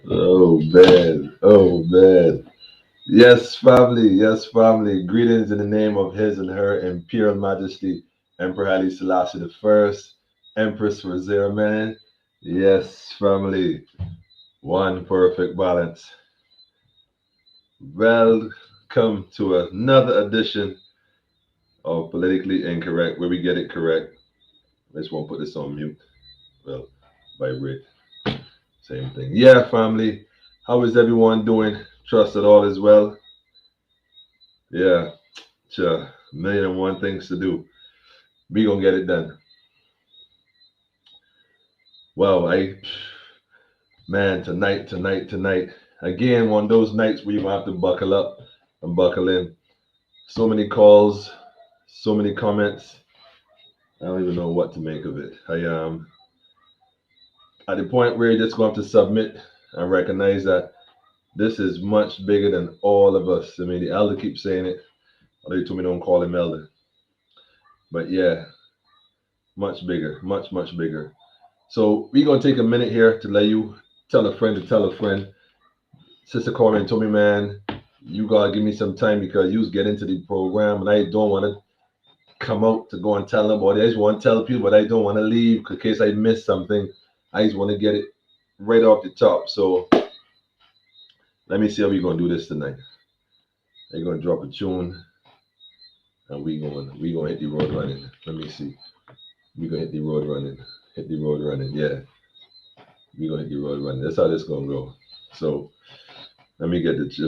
Oh man, oh man. Yes, family, yes, family. Greetings in the name of His and Her Imperial Majesty, Emperor Haile Selassie the First, Empress Rosera Man. Yes, family. One perfect balance. Welcome to another edition of Politically Incorrect, where we get it correct. I just won't put this on mute. Well, vibrate. Same thing. Yeah, family. How is everyone doing? Trust that all is well. Yeah, sure. Million and one things to do. We gonna get it done. Well, man, tonight. Again, one of those nights where you gonna have to buckle up and buckle in. So many calls, so many comments. I don't even know what to make of it. I at the point where you're just going to have to submit and recognize that this is much bigger than all of us. I mean, the elder keeps saying it. Although he told me don't call him elder, but yeah, much bigger, much bigger. So we're gonna take a minute here to let you tell a friend to tell a friend. Sister Carmen told me, man, you gotta give me some time because you was getting into the program and I don't want to come out to go and tell them, or I just want to tell people, but I don't want to leave in case I miss something. I just want to get it right off the top. So let me see how we're gonna do this tonight. They're gonna drop a tune and we gonna hit the road running. Let me see. We gonna hit the road running. Hit the road running. Yeah. We gonna hit the road running. That's how this gonna go. So let me get it.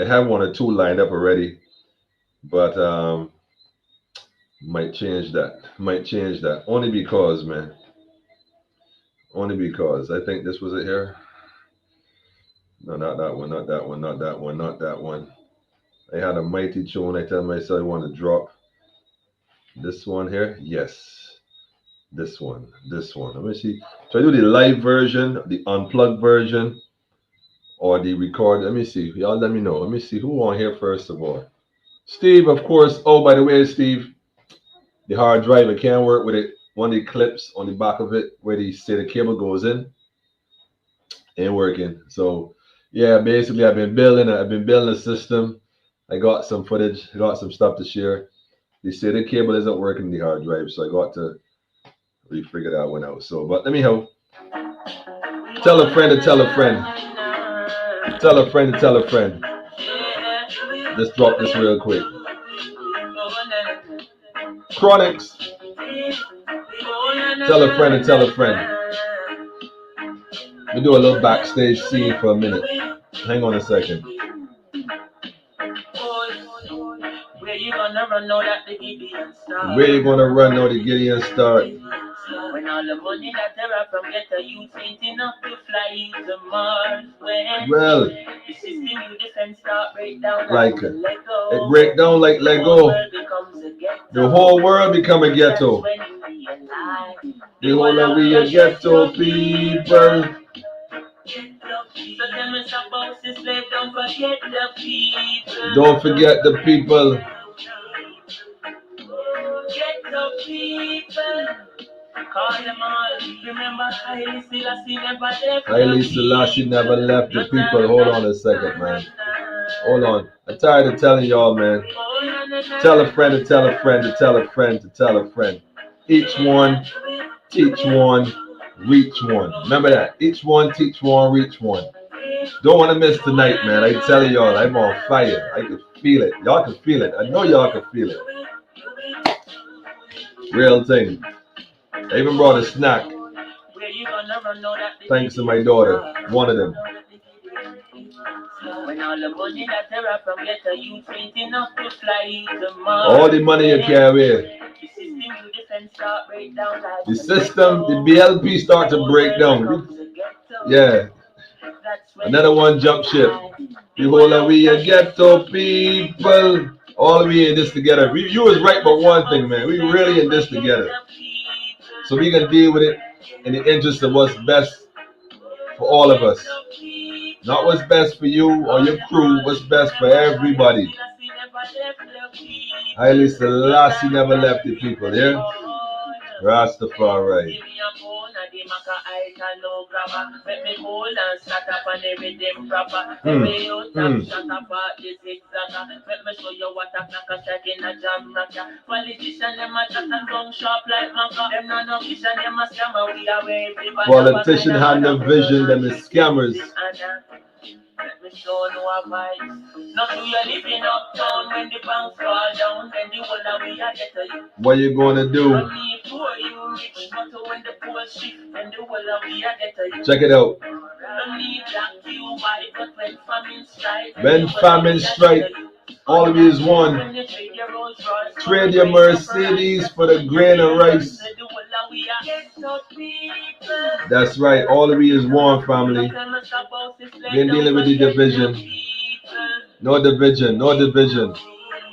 I have one or two lined up already, but might change that. Might change that. Only because, man. Only because I think this was it here. No, not that one, not that one, not that one, not that one. I had a mighty tune. I tell myself I want to drop this one here. Yes. This one. This one. Let me see. So I do the live version, the unplugged version, or the record. Let me see. Y'all let me know. Let me see who on here first of all. Steve, of course. Oh, by the way, Steve, the hard drive, I can't work with it. One of the clips on the back of it where they say the cable goes in ain't working. So yeah, basically I've been building a system. I got some footage, I got some stuff to share. They say the cable isn't working in the hard drive, so I got to refigure that one out. So but let me help. Tell a friend to tell a friend. Tell a friend to tell a friend. Let's drop this real quick. Chronics. Tell a friend to tell a friend. We do a little backstage scene for a minute. Hang on a second. Where you gonna run out at the Gideon start? Where you gonna run out the Gideon start? When all the money that there are from get a youth ain't enough to fly to Mars. Well, the system you defend start break down like Lego. It break down like Lego. The whole world become a ghetto. The whole of we a ghetto people. So tell me about this slave, don't forget the people. Don't forget the people. Get the people. Call them all. Remember Haile Selassie never left. Haile Selassie never left the people. Hold on a second, man. Hold on. I'm tired of telling y'all, man. Tell a friend to tell a friend to tell a friend to tell a friend. Each one, teach one, reach one. Remember that. Each one, teach one, reach one. Don't want to miss tonight, man. I telling y'all, I'm on fire. I can feel it. Y'all can feel it. I know y'all can feel it. Real thing. I even brought a snack. Thanks to my daughter. One of them. All the money you carry. The system, the BLP start to break down. Yeah. Another one jump ship. The whole of we a ghetto people. All we in this together. You was right but one thing, man. We really in this together. So we can deal with it in the interest of what's best for all of us. Not what's best for you or your crew, what's best for everybody. Haile Selassie never left the people, yeah? Rastafari. Politician had no vision, them is scammers. Let me show no advice. Not to you living uptown when the banks fall down, then the whole of we are get to you. What you gonna do? No need poor, you rich, but when the poor shift, then the whole of we are get to you. Check it out. No need black, you white, but when famine strike, when famine strike, all of you is one. Trade your Mercedes for the grain of rice. That's right, all of you is one, family. We ain't dealing with the division. No division, no division.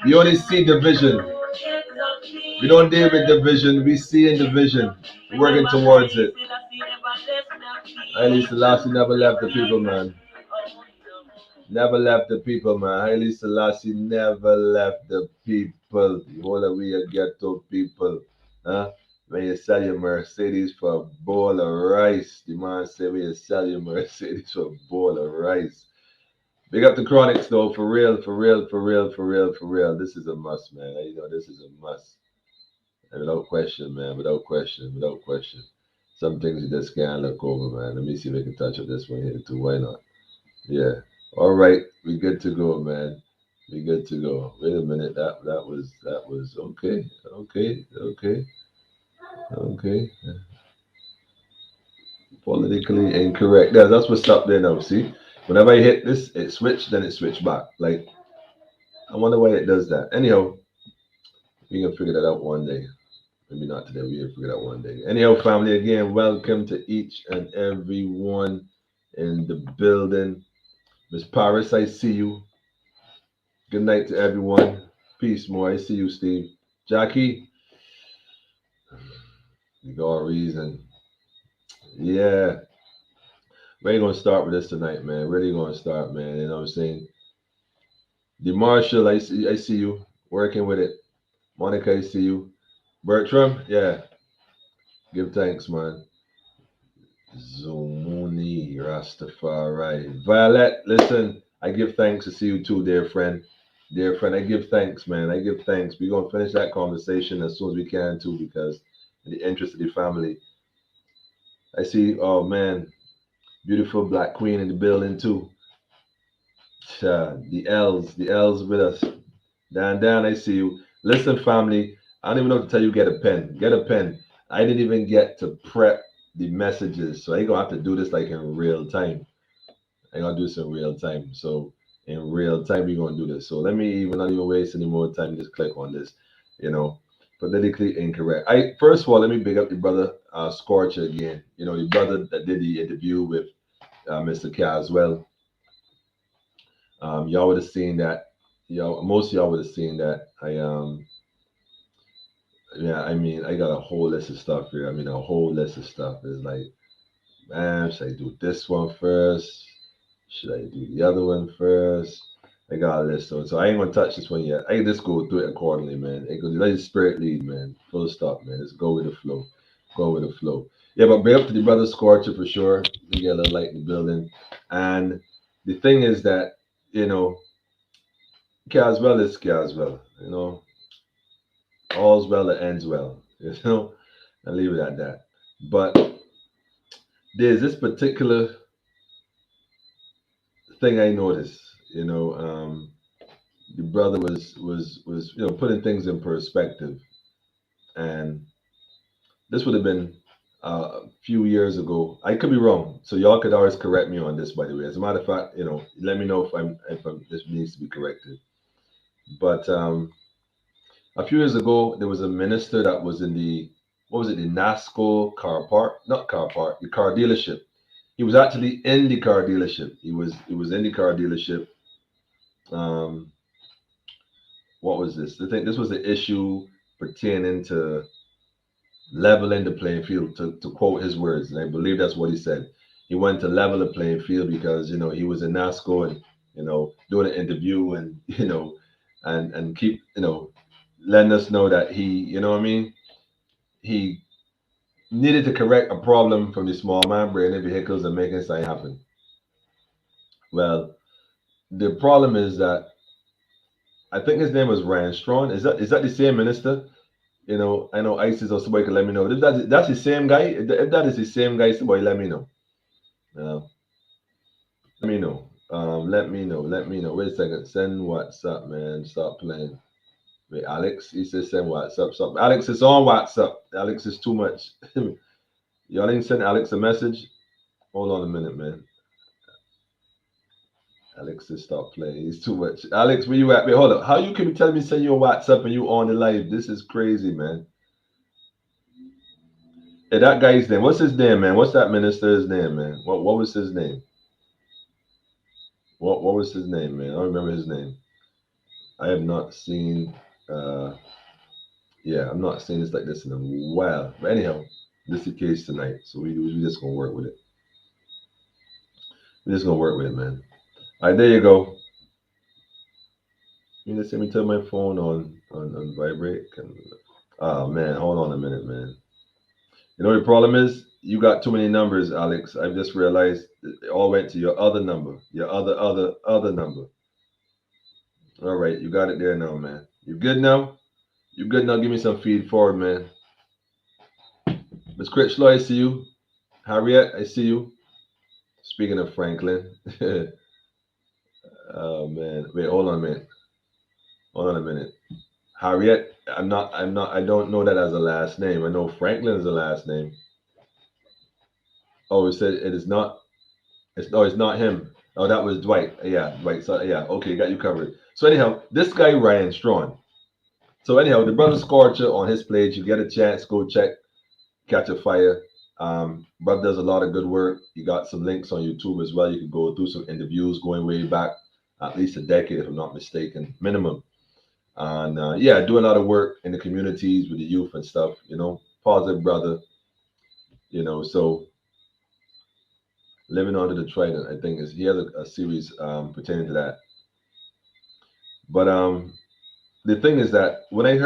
We only see division. We don't deal with division, we see in division. We're working towards it. Haile Selassie never left the people, man. Never left the people, man. Haile Selassie never left the people. The whole of we are ghetto people. Huh? When you sell your Mercedes for a bowl of rice, the man say when you sell your Mercedes for a bowl of rice. Big up the Chronics though, for real, for real, for real, for real, for real. This is a must, man. You know, this is a must. And without question, man, without question, without question. Some things you just can't look over, man. Let me see if I can touch up this one here too. Why not? Yeah. All right, we good to go, man. We good to go. Wait a minute. That was okay. Okay. Okay. Okay. Politically incorrect. That's what's up there now. See, whenever I hit this, it switched, then it switched back. Like, I wonder why it does that. Anyhow, we can figure that out one day. Maybe not today. We can figure it out one day. Anyhow, family, again, welcome to each and every one in the building. Miss Paris, I see you. Good night to everyone. Peace, more. I see you, Steve. Jackie, you got a reason. Yeah. We're gonna start with this tonight, man. Really gonna start, man. You know what I'm saying? The Marshall, I see you working with it. Monica, I see you. Bertram, yeah. Give thanks, man. Zumuni Rastafari. Violet, listen, I give thanks to see you too, dear friend. Dear friend, I give thanks, man. I give thanks. We're gonna finish that conversation as soon as we can too, because in the interest of the family. I see, oh man, beautiful black queen in the building too. The L's with us. Dan, I see you. Listen, family, I don't even know what to tell you. Get a pen. Get a pen. I didn't even get to prep the messages, so I gonna have to do this like in real time. I gonna do this in real time. So in real time, we're gonna do this. So let me even not even waste any more time. Just click on this. You know, politically incorrect. I first of all, let me big up the brother Scorcher again. You know, the brother that did the interview with Mr. Caswell. Y'all would have seen that. Most of y'all would have seen that. Yeah, I mean, I got a whole list of stuff here. I mean, a whole list of stuff. It's like, man, should I do this one first? Should I do the other one first? I got a list. So I ain't gonna touch this one yet. I can just go through it accordingly, man. It goes let the spirit lead, man. Full stop, man. Let's go with the flow. Go with the flow. Yeah, but big up to the brother Scorcher for sure. We get a little light in the building. And the thing is that, you know, Caswell is Caswell, you know. All's well that ends well, you know. I leave it at that. But there's this particular thing I noticed, you know. The brother was putting things in perspective, and this would have been a few years ago. I could be wrong, so y'all could always correct me on this. By the way, as a matter of fact, let me know if this needs to be corrected. But a few years ago, there was a minister that was in the what was it, the NASCO car park, not car park, the car dealership. He was actually in the car dealership. He was in the car dealership. Um, what was this? I think this was the issue pertaining to leveling the playing field, to quote his words, and I believe that's what he said. He wanted to level the playing field because he was in NASCO and doing an interview and and keep letting us know that he what I mean he needed to correct a problem from the small man bringing in vehicles and making something happen. Well, the problem is that I think his name was Ryan Strawn. Is that the same minister? I know ISIS or somebody can let me know. If that's the same guy, if that is the same guy, somebody let me know. Uh, let me know. Let me know. Let me know. Wait a second. Send WhatsApp, man. Stop playing. Wait, Alex. He says send WhatsApp. Stop. Alex is on WhatsApp. Alex is too much. Y'all didn't send Alex a message. Hold on a minute, man. Alex says stop playing. He's too much. Alex, where you at? Wait, hold up. How you can tell me send your WhatsApp and you on the live? This is crazy, man. Hey, that guy's name. What's his name, man? What's that minister's name, man? What was his name? What was his name, man? I don't remember his name. I have not seen yeah, I'm not seeing this like this in a while. But anyhow, this is the case tonight. So we just gonna work with it. We're just gonna work with it, man. Alright, there you go. You just let me turn my phone on vibrate. Oh man, hold on a minute, man. You know what the problem is? You got too many numbers, Alex. I've just realized it all went to your other number. Your other number. All right, you got it there now, man. You good now? You good now? Give me some feed forward, man. Miss Critchlow, I see you. Harriet, I see you. Speaking of Franklin. Oh man. Wait, hold on a minute. Hold on a minute. Harriet, I don't know that as a last name. I know Franklin is a last name. Oh, it said it is not. It's not him. Oh, that was Dwight. Yeah, Dwight. So yeah, okay, got you covered. So anyhow, this guy Ryan Strawn. So anyhow, the brother Scorcher on his page. You get a chance, go check Catch a Fire. Brother does a lot of good work. You got some links on YouTube as well. You can go through some interviews going way back, at least a decade, if I'm not mistaken, minimum. And yeah, doing a lot of work in the communities with the youth and stuff. Positive brother. So living under the trident, I think is he has a series pertaining to that. But the thing is that when I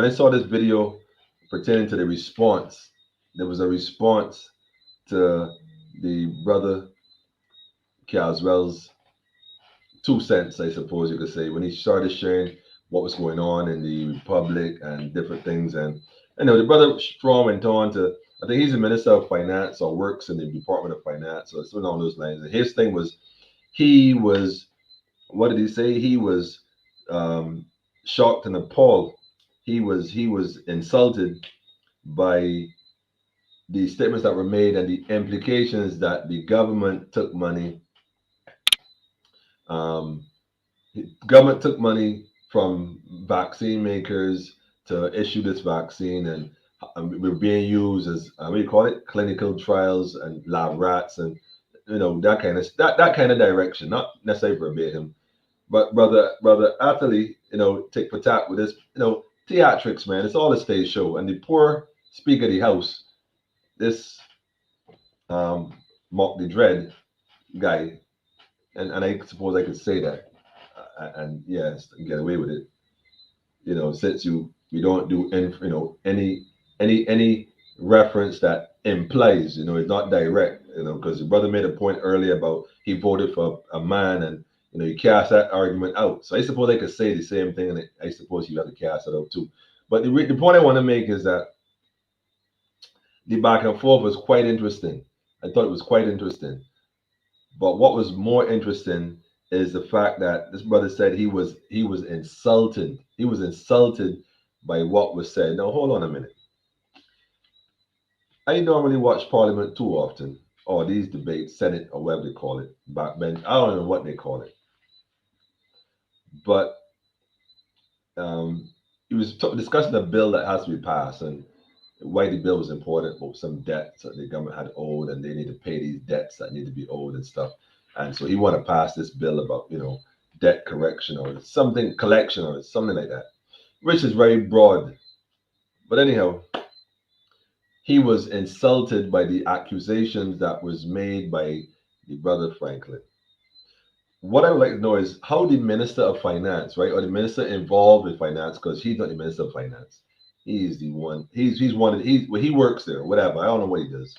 saw this video pertaining to the response, there was a response to the brother Caswell's 2 cents, I suppose you could say, when he started sharing what was going on in the Republic and different things. And the brother Strawn went on to, I think he's the Minister of Finance or works in the Department of Finance or something along those lines. And his thing was, he was, what did he say? He was shocked and appalled. He was insulted by the statements that were made and the implications that the government took money. Um, Government took money from vaccine makers to issue this vaccine, and we're being used as what do you call it, clinical trials and lab rats, and that kind of direction, not necessarily verbatim, but brother Atherley, take for tap with this, theatrics, man. It's all a stage show, and the poor speaker of the house, this Mark the Dread guy, and I suppose I could say that, and yes, get away with it. Since we don't do any reference that implies, it's not direct, because the brother made a point earlier about he voted for a man, and you cast that argument out. So I suppose I could say the same thing, and I suppose you have to cast it out too. But the point I want to make is that the back and forth was quite interesting. I thought it was quite interesting. But what was more interesting is the fact that this brother said he was insulted. He was insulted by what was said. Now hold on a minute. I don't really watch Parliament too often, or these debates, Senate or whatever they call it, backbench. I don't know what they call it. But he was discussing a bill that has to be passed, and why the bill was important, about some debts that the government had owed, and they need to pay these debts that need to be owed and stuff. And so he want to pass this bill about debt correction or something, collection or something like that, which is very broad. But anyhow, he was insulted by the accusations that was made by the brother Franklin. What I would like to know is how the Minister of Finance, right, or the minister involved with finance, because he's not the Minister of Finance, He's the one. He's one of he works there. Whatever. I don't know what he does.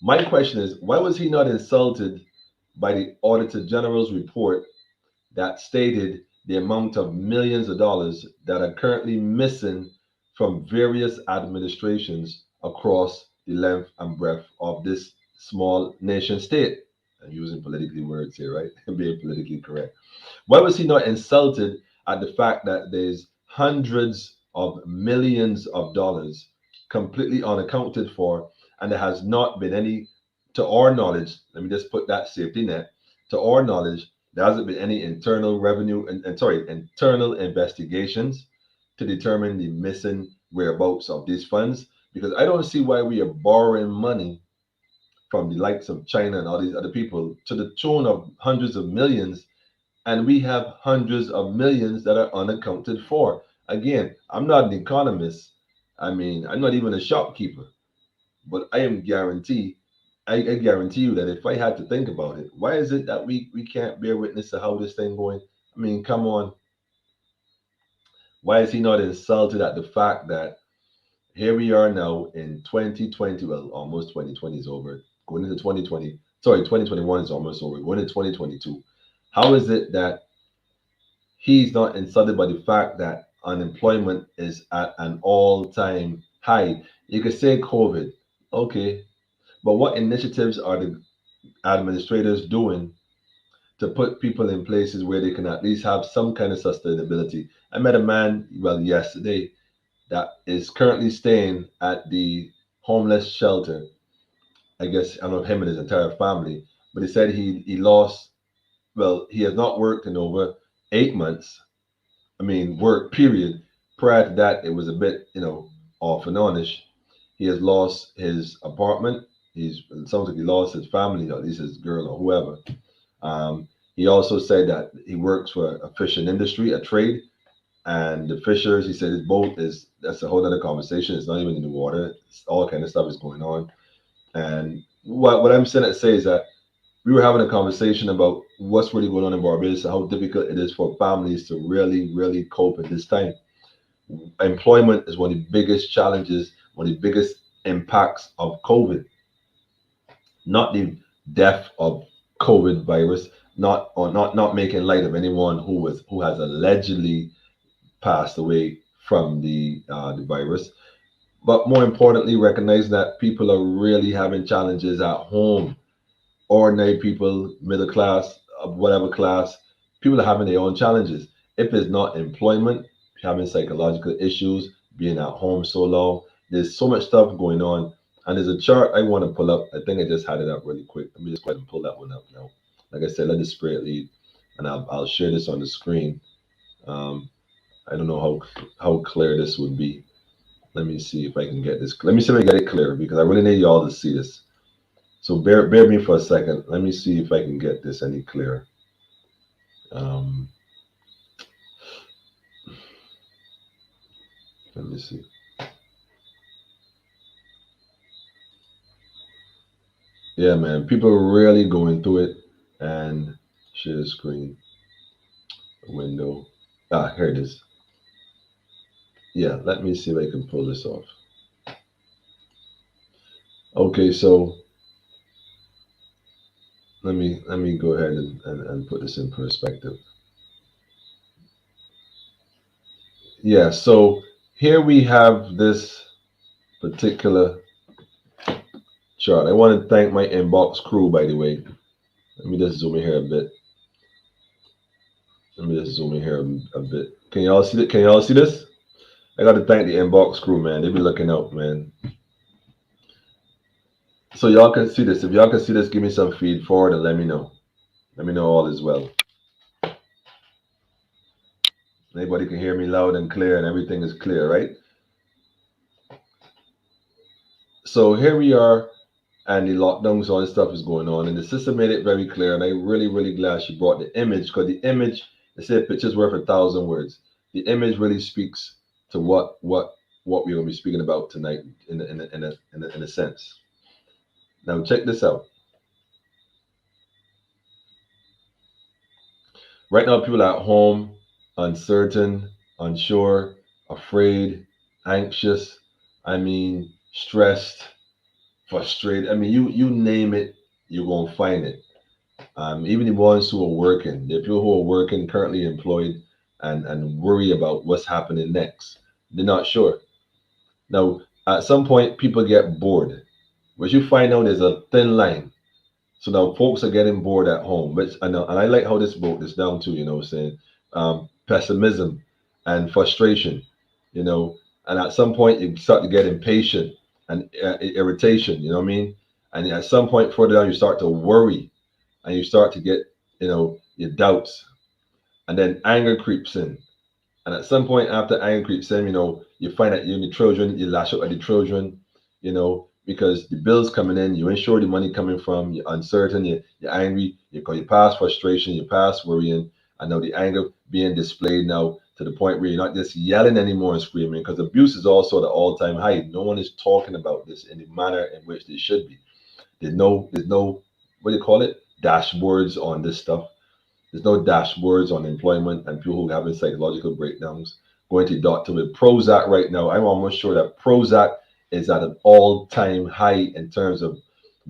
My question is, why was he not insulted by the Auditor General's report that stated the amount of millions of dollars that are currently missing from various administrations across the length and breadth of this small nation state? I'm using politically words here, right? Being politically correct. Why was he not insulted at the fact that there's hundreds of millions of dollars completely unaccounted for, and there has not been any, to our knowledge, let me just put that safety net, to our knowledge, there hasn't been any internal revenue and sorry, internal investigations to determine the missing whereabouts of these funds, because I don't see why we are borrowing money from the likes of China and all these other people to the tune of hundreds of millions, and we have hundreds of millions that are unaccounted for. Again, I'm not an economist. I mean, I'm not even a shopkeeper, but I guarantee you that if I had to think about it, why is it that we can't bear witness to how this thing going? I mean, come on. Why is he not insulted at the fact that here we are now in 2020? Well, almost 2020 is over. Going into 2020, sorry, 2021 is almost over. Going into 2022. How is it that he's not insulted by the fact that unemployment is at an all-time high? You could say COVID, okay, but what initiatives are the administrators doing to put people in places where they can at least have some kind of sustainability? I met a man, well, yesterday, that is currently staying at the homeless shelter. I guess I don't know him and his entire family, but he said he lost. Well, he has not worked in over 8 months. I mean, work period. Prior to that, it was a bit, off and onish. He has lost his apartment. It sounds like he lost his family, or at least his girl or whoever. He also said that he works for a fishing industry, a trade, and the fishers. He said his boat is that's a whole other conversation. It's not even in the water. It's all kind of stuff is going on. And what I'm saying to say is that we were having a conversation about what's really going on in Barbados and how difficult it is for families to really, really cope at this time. Employment is one of the biggest challenges, one of the biggest impacts of COVID, not the death of COVID virus, not making light of anyone who has allegedly passed away from the virus, but more importantly, recognize that people are really having challenges at home. Ordinary people, middle class, of whatever class, people are having their own challenges. If it's not employment, having psychological issues, being at home so long, there's so much stuff going on. And there's a chart I want to pull up. I think I just had it up really quick. Let me just go ahead and pull that one up now. Like I said, let the spirit lead, and I'll share this on the screen. Um, I don't know how clear this would be. Let me see if I can get this. Let me see if I get it clear because I really need y'all to see this. So bear me for a second. Let me see if I can get this any clearer. Um, Let me see. Yeah, man, people are really going through it. And share the screen window. Ah, here it is. Yeah, let me see if I can pull this off. Okay, so let me go ahead and put this in perspective. Yeah, so here we have this particular chart. I want to thank my inbox crew, by the way. Let me just zoom in here a bit. Let me just zoom in here a bit. Can y'all see that? Can y'all see this? I got to thank the inbox crew, man. They be looking out, man. So y'all can see this. If y'all can see this, give me some feed forward and let me know. Let me know all is well. Anybody can hear me loud and clear, and everything is clear, right? So here we are, and the lockdowns, all this stuff is going on, and the sister made it very clear, and I'm really, really glad she brought the image because the image, they say a picture's worth 1,000 words. The image really speaks to what we're gonna be speaking about tonight in a sense. Now check this out. Right now, people are at home, uncertain, unsure afraid, anxious, I mean, stressed, frustrated. I mean, you name it, you're gonna find it. Even the ones who are working, the people who are working, currently employed, and worry about what's happening next. They're not sure. Now, at some point, people get bored, but you find out there's a thin line. So now folks are getting bored at home, which I know, and I like how this broke this down too. Saying pessimism and frustration. You know, and at some point you start to get impatient and irritation. You know what I mean? And at some point further down, you start to worry, and you start to get your doubts, and then anger creeps in. And at some point after anger creeps in, you find that you're the children, you lash out at the children, because the bills coming in, you ain't sure the money coming from, you're uncertain, you're angry, you pass frustration, you pass worrying, and now the anger being displayed now to the point where you're not just yelling anymore and screaming, because abuse is also at an all-time high. No one is talking about this in the manner in which they should be. There's no, what do you call it? Dashboards on this stuff. There's no dashboards on employment and people who are having psychological breakdowns. Going to the doctor with Prozac right now. I'm almost sure that Prozac is at an all-time high in terms of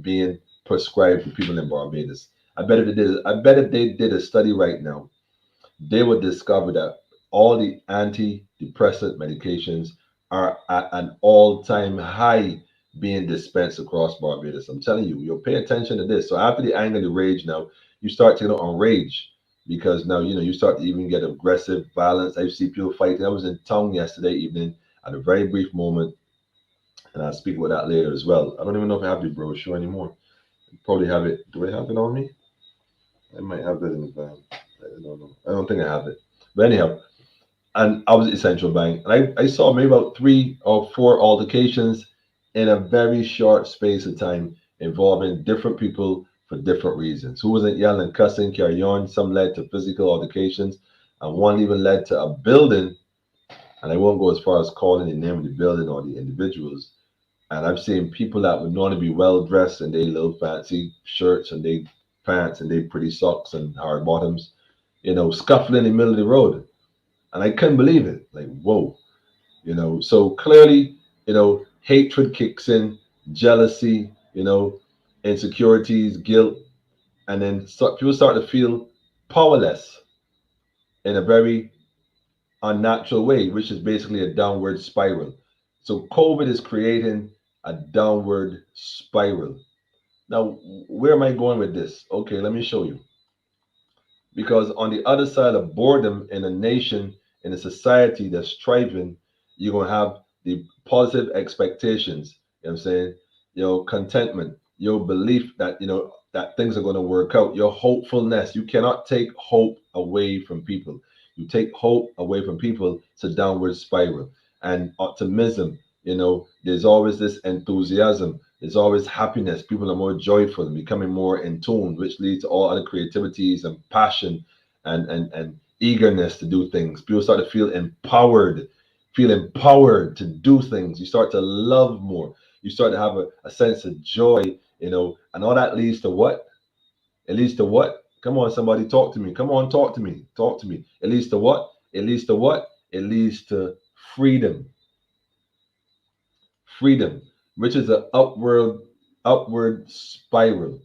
being prescribed to people in Barbados. I bet if they did a study right now, they would discover that all the antidepressant medications are at an all-time high being dispensed across Barbados. I'm telling you, you'll pay attention to this. So after the anger, the rage, now you start to on rage, because now you start to even get aggressive violence. I see people fighting. I was in town yesterday evening at a very brief moment, and I'll speak about that later as well. I don't even know if I have the brochure anymore. I probably have it. Do I have it on me? I might have it in the van. I don't know. I don't think I have it. But anyhow, and I was at Central Bank, and I saw maybe about 3 or 4 altercations in a very short space of time involving different people for different reasons. Who wasn't yelling, cussing, carry on? Some led to physical altercations, and one even led to a building. And I won't go as far as calling the name of the building or the individuals. And I've seen people that would normally be well dressed and they little fancy shirts and they pants and they pretty socks and hard bottoms, scuffling in the middle of the road, and I couldn't believe it. Like, whoa, So clearly, hatred kicks in, jealousy, insecurities, guilt, and then people start to feel powerless in a very unnatural way, which is basically a downward spiral. So COVID is creating a downward spiral. Now, where am I going with this? Okay, let me show you. Because on the other side of boredom in a nation, in a society that's thriving, you're going to have the positive expectations, you know what I'm saying? Your contentment, your belief that, that things are going to work out, your hopefulness. You cannot take hope away from people. You take hope away from people, it's a downward spiral. And optimism, there's always this enthusiasm, there's always happiness. People are more joyful and becoming more in tune, which leads to all other creativities and passion and eagerness to do things. People start to feel empowered to do things. You start to love more. You start to have a sense of joy, and all that leads to what? It leads to what? Come on, somebody talk to me. Come on, talk to me. Talk to me. It leads to what? It leads to what? It leads to freedom. Freedom, which is an upward spiral.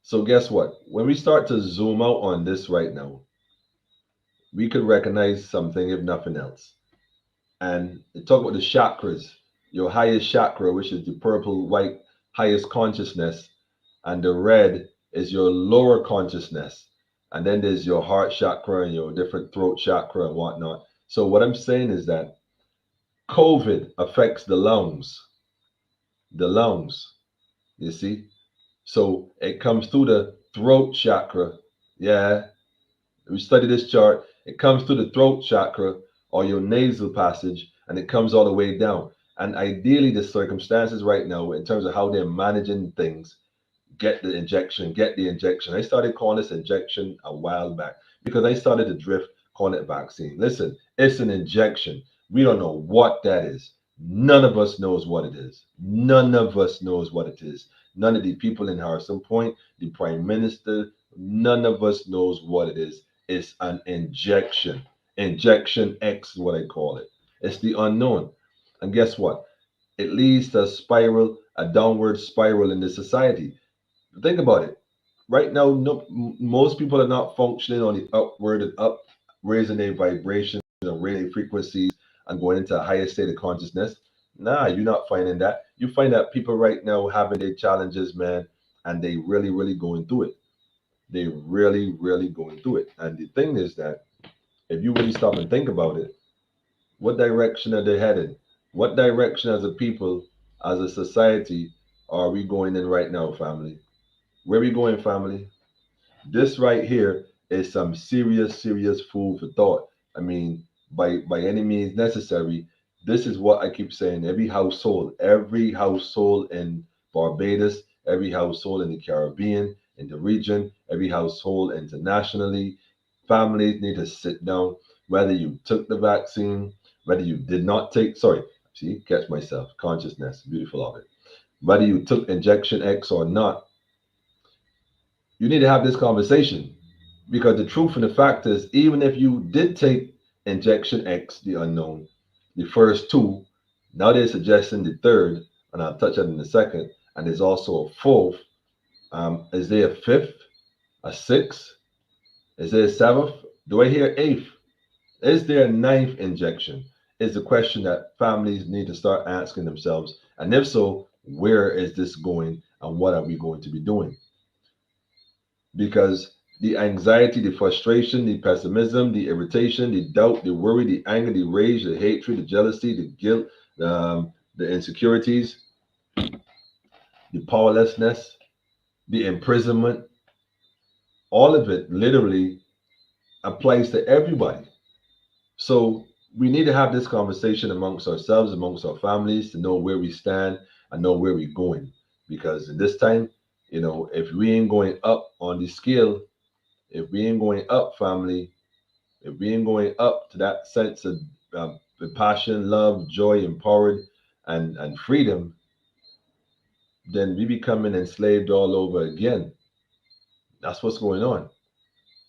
So guess what? When we start to zoom out on this right now, we could recognize something if nothing else. And they talk about the chakras, your highest chakra, which is the purple, white, highest consciousness, and the red is your lower consciousness. And then there's your heart chakra and your different throat chakra and whatnot. So what I'm saying is that COVID affects the lungs. The lungs, you see? So it comes through the throat chakra. Yeah, we study this chart. It comes through the throat chakra or your nasal passage, and it comes all the way down. And ideally, the circumstances right now, in terms of how they're managing things, get the injection, get the injection. I started calling this injection a while back because I started to drift calling it vaccine. Listen, it's an injection. We don't know what that is. None of us knows what it is. None of us knows what it is. None of the people in Harrison Point, the prime minister, none of us knows what it is. It's an injection. Injection X is what I call it. It's the unknown. And guess what? It leads to a spiral, a downward spiral in the society. Think about it. Right now, no, most people are not functioning on the upward and up, raising their vibrations and raising their frequencies and going into a higher state of consciousness. Nah, you're not finding that. You find that people right now having their challenges, man, and they really, really going through it. They really, really going through it. And the thing is that if you really stop and think about it, what direction are they headed? What direction as a people, as a society, are we going in right now, family? Where we going, family? This right here is some serious, serious food for thought. I mean, by any means necessary. This is what I keep saying. Every household in Barbados, every household in the Caribbean, in the region, every household internationally, families need to sit down. Whether you took the vaccine, whether you did not take, sorry, see, catch myself, consciousness, beautiful of it. Whether you took injection X or not, you need to have this conversation because the truth and the fact is, even if you did take injection X, the unknown, the first two, now they're suggesting the third, and I'll touch on in a second. And there's also a fourth. Is there a fifth, a sixth? Is there a seventh? Do I hear eighth? Is there a ninth injection? Is the question that families need to start asking themselves. And if so, where is this going and what are we going to be doing? Because the anxiety, the frustration, the pessimism, the irritation, the doubt, the worry, the anger, the rage, the hatred, the jealousy, the guilt, the insecurities, the powerlessness, the imprisonment, all of it literally applies to everybody. So we need to have this conversation amongst ourselves, amongst our families, to know where we stand and know where we're going. Because in this time, if we ain't going up on the scale, if we ain't going up, family, if we ain't going up to that sense of the passion, love, joy, empowered, and freedom, then we becoming enslaved all over again. That's what's going on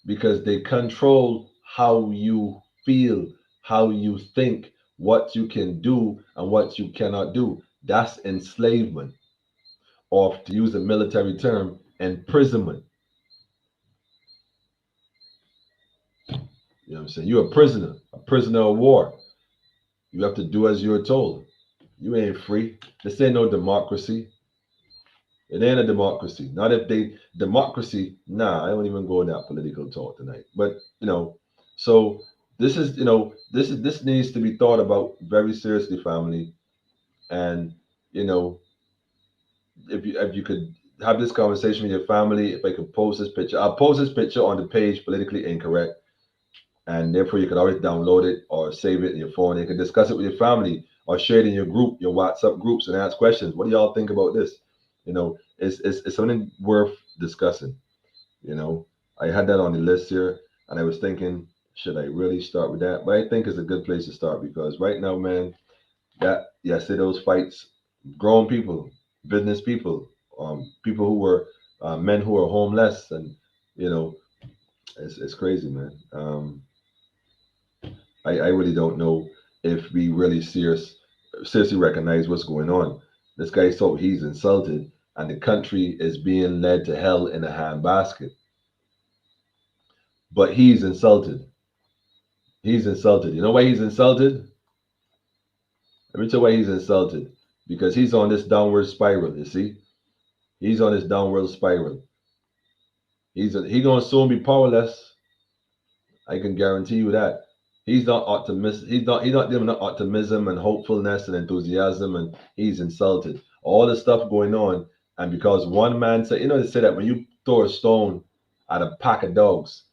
because they control how you feel, how you think, what you can do, and what you cannot do. That's enslavement, or to use a military term, imprisonment. You know what I'm saying? You're a prisoner of war. You have to do as you're told. You ain't free. This ain't no democracy. It ain't a democracy. Not if they democracy. Nah, I don't even go in that political talk tonight. But so this needs to be thought about very seriously, family. And you know, if you could have this conversation with your family, if I could post this picture, I'll post this picture on the page politically incorrect, and therefore you can always download it or save it in your phone. You can discuss it with your family or share it in your group, your WhatsApp groups, and ask questions. What do y'all think about this? It's something worth discussing. You know, I had that on the list here, and I was thinking, should I really start with that? But I think it's a good place to start because right now, man, see those fights, grown people, business people, people who were men who are homeless, and you know, it's crazy, man. I really don't know if we really seriously recognize what's going on. This guy thought he's insulted, and the country is being led to hell in a handbasket. But he's insulted. He's insulted. You know why he's insulted? Let me tell you why he's insulted. Because he's on this downward spiral. You see, he's on this downward spiral. He gonna soon be powerless. I can guarantee you that. He's not optimistic. He's not giving up optimism and hopefulness and enthusiasm, and he's insulted. All the stuff going on, and because one man said, they say that when you throw a stone at a pack of dogs,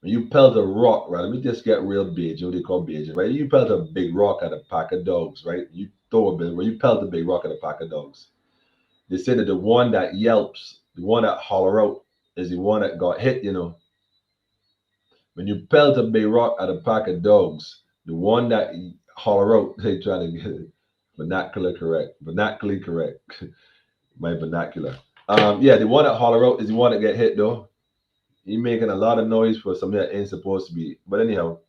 when you pelt a rock, right? Let me just get real big. What they call big, right? You pelt a big rock at a pack of dogs, right? You throw a big, when you pelt a big rock at a pack of dogs. They say that the one that yelps, the one that holler out, is the one that got hit. When you pelt a big rock at a pack of dogs, the one that holler out, they trying to get it vernacularly correct, my vernacular. Yeah, the one that holler out is the one that get hit though. He making a lot of noise for something that ain't supposed to be. But anyhow,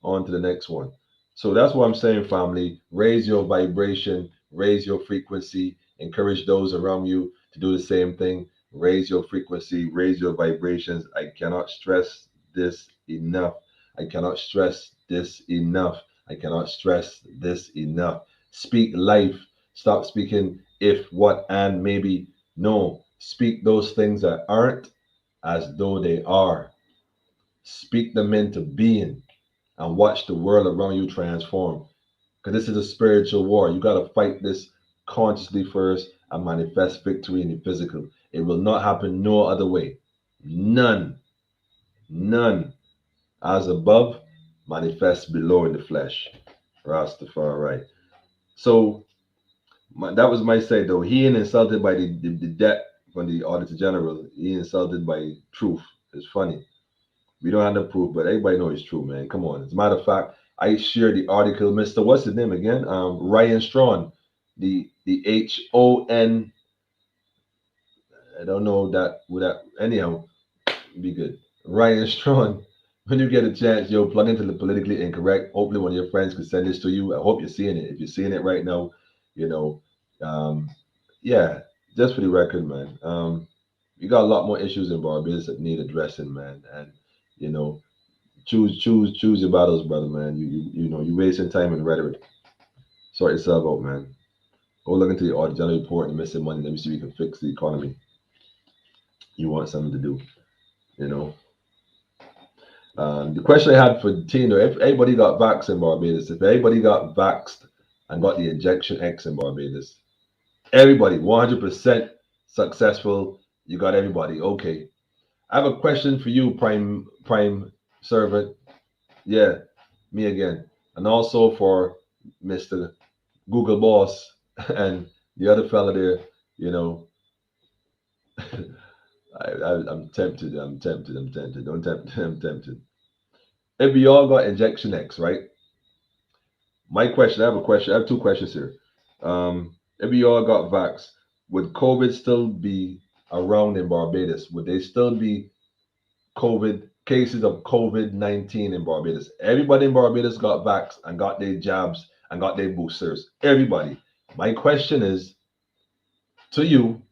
on to the next one. So that's what I'm saying, family. Raise your vibration, raise your frequency, encourage those around you to do the same thing. Raise your frequency, raise your vibrations. I cannot stress this enough. I cannot stress this enough. I cannot stress this enough. Speak life. Stop speaking if, what, and maybe. No. Speak those things that aren't as though they are. Speak them into being and watch the world around you transform. Because this is a spiritual war. You got to fight this consciously first and manifest victory in the physical. It will not happen no other way. None. None. As above, manifest below in the flesh. Rastafari. So that was my say though. He ain't insulted by the debt from the Auditor General. He insulted by truth. It's funny. We don't have the proof, but everybody knows it's true, man. Come on. As a matter of fact, I shared the article, Mr. What's his name again? Ryan Strawn, the HON. I don't know that would that anyhow be good. Ryan Strawn. When you get a chance, yo, plug into the politically incorrect. Hopefully, one of your friends could send this to you. I hope you're seeing it. If you're seeing it right now, you know, um, yeah. Just for the record, man. We got a lot more issues in Barbados that need addressing, man, and you know, choose your battles, brother, man. You wasting time in rhetoric. Sort yourself out, man. Go look into the audit general report and missing money. Let me see if we can fix the economy. You want something to do, you know. The question I had for Tino: if everybody got vaxxed in Barbados, if everybody got vaxxed and got the injection X in Barbados, everybody 100% successful. You got everybody. Okay. I have a question for you, Prime Servant. Yeah, me again, and also for Mister Google Boss and the other fella there. You know, I'm tempted. I'm tempted. I'm tempted. Don't tempt. I'm tempted. If we all got injection X, right? My question. I have a question. I have two questions here. If we all got vax, would COVID still be around in Barbados? Would they still be COVID cases of COVID-19 in Barbados? Everybody in Barbados got vax and got their jabs and got their boosters. Everybody. My question is to you,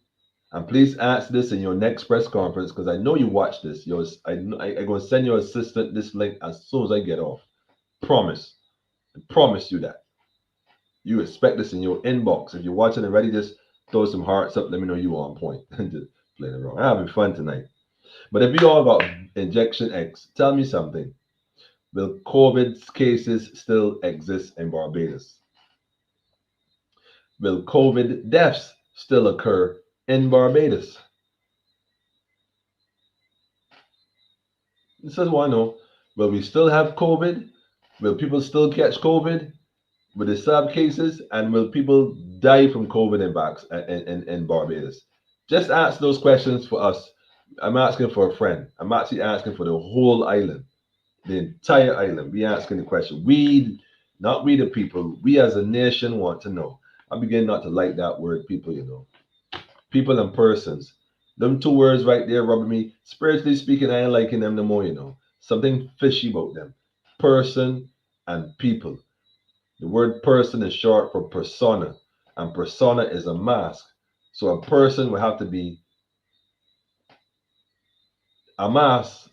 and please answer this in your next press conference because I know you watch this. I'm going to send your assistant this link as soon as I get off. Promise. I promise you that. You expect this in your inbox. If you're watching already, just throw some hearts up. Let me know you on point. Just playing around. I'm having fun tonight. But if you all got injection X, tell me something. Will COVID cases still exist in Barbados? Will COVID deaths still occur in Barbados? This is what I know. Will we still have COVID? Will people still catch COVID? Will they still have cases? And will people die from COVID in Barbados? Just ask those questions for us. I'm asking for a friend. I'm actually asking for the whole island, the entire island. We asking the question. Not we the people. We as a nation want to know. I'm beginning not to like that word, people, People and persons. Them two words right there rubbing me. Spiritually speaking, I ain't liking them no more. Something fishy about them. Person and people. The word person is short for persona, and persona is a mask. So a person would have to be a mask.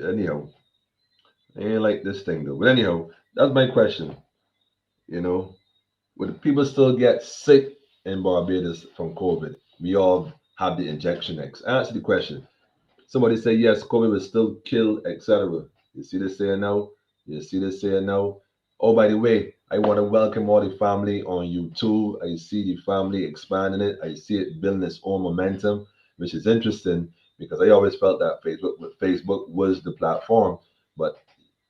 Anyhow, I ain't like this thing though. But anyhow, that's my question. You know, would people still get sick in Barbados from COVID? We all have the injection X. Answer the question. Somebody say yes, COVID will still kill, etc. You see this saying now? You see this saying now? Oh, by the way, I want to welcome all the family on YouTube. I see the family expanding it. I see it building its own momentum, which is interesting because I always felt that Facebook was the platform, but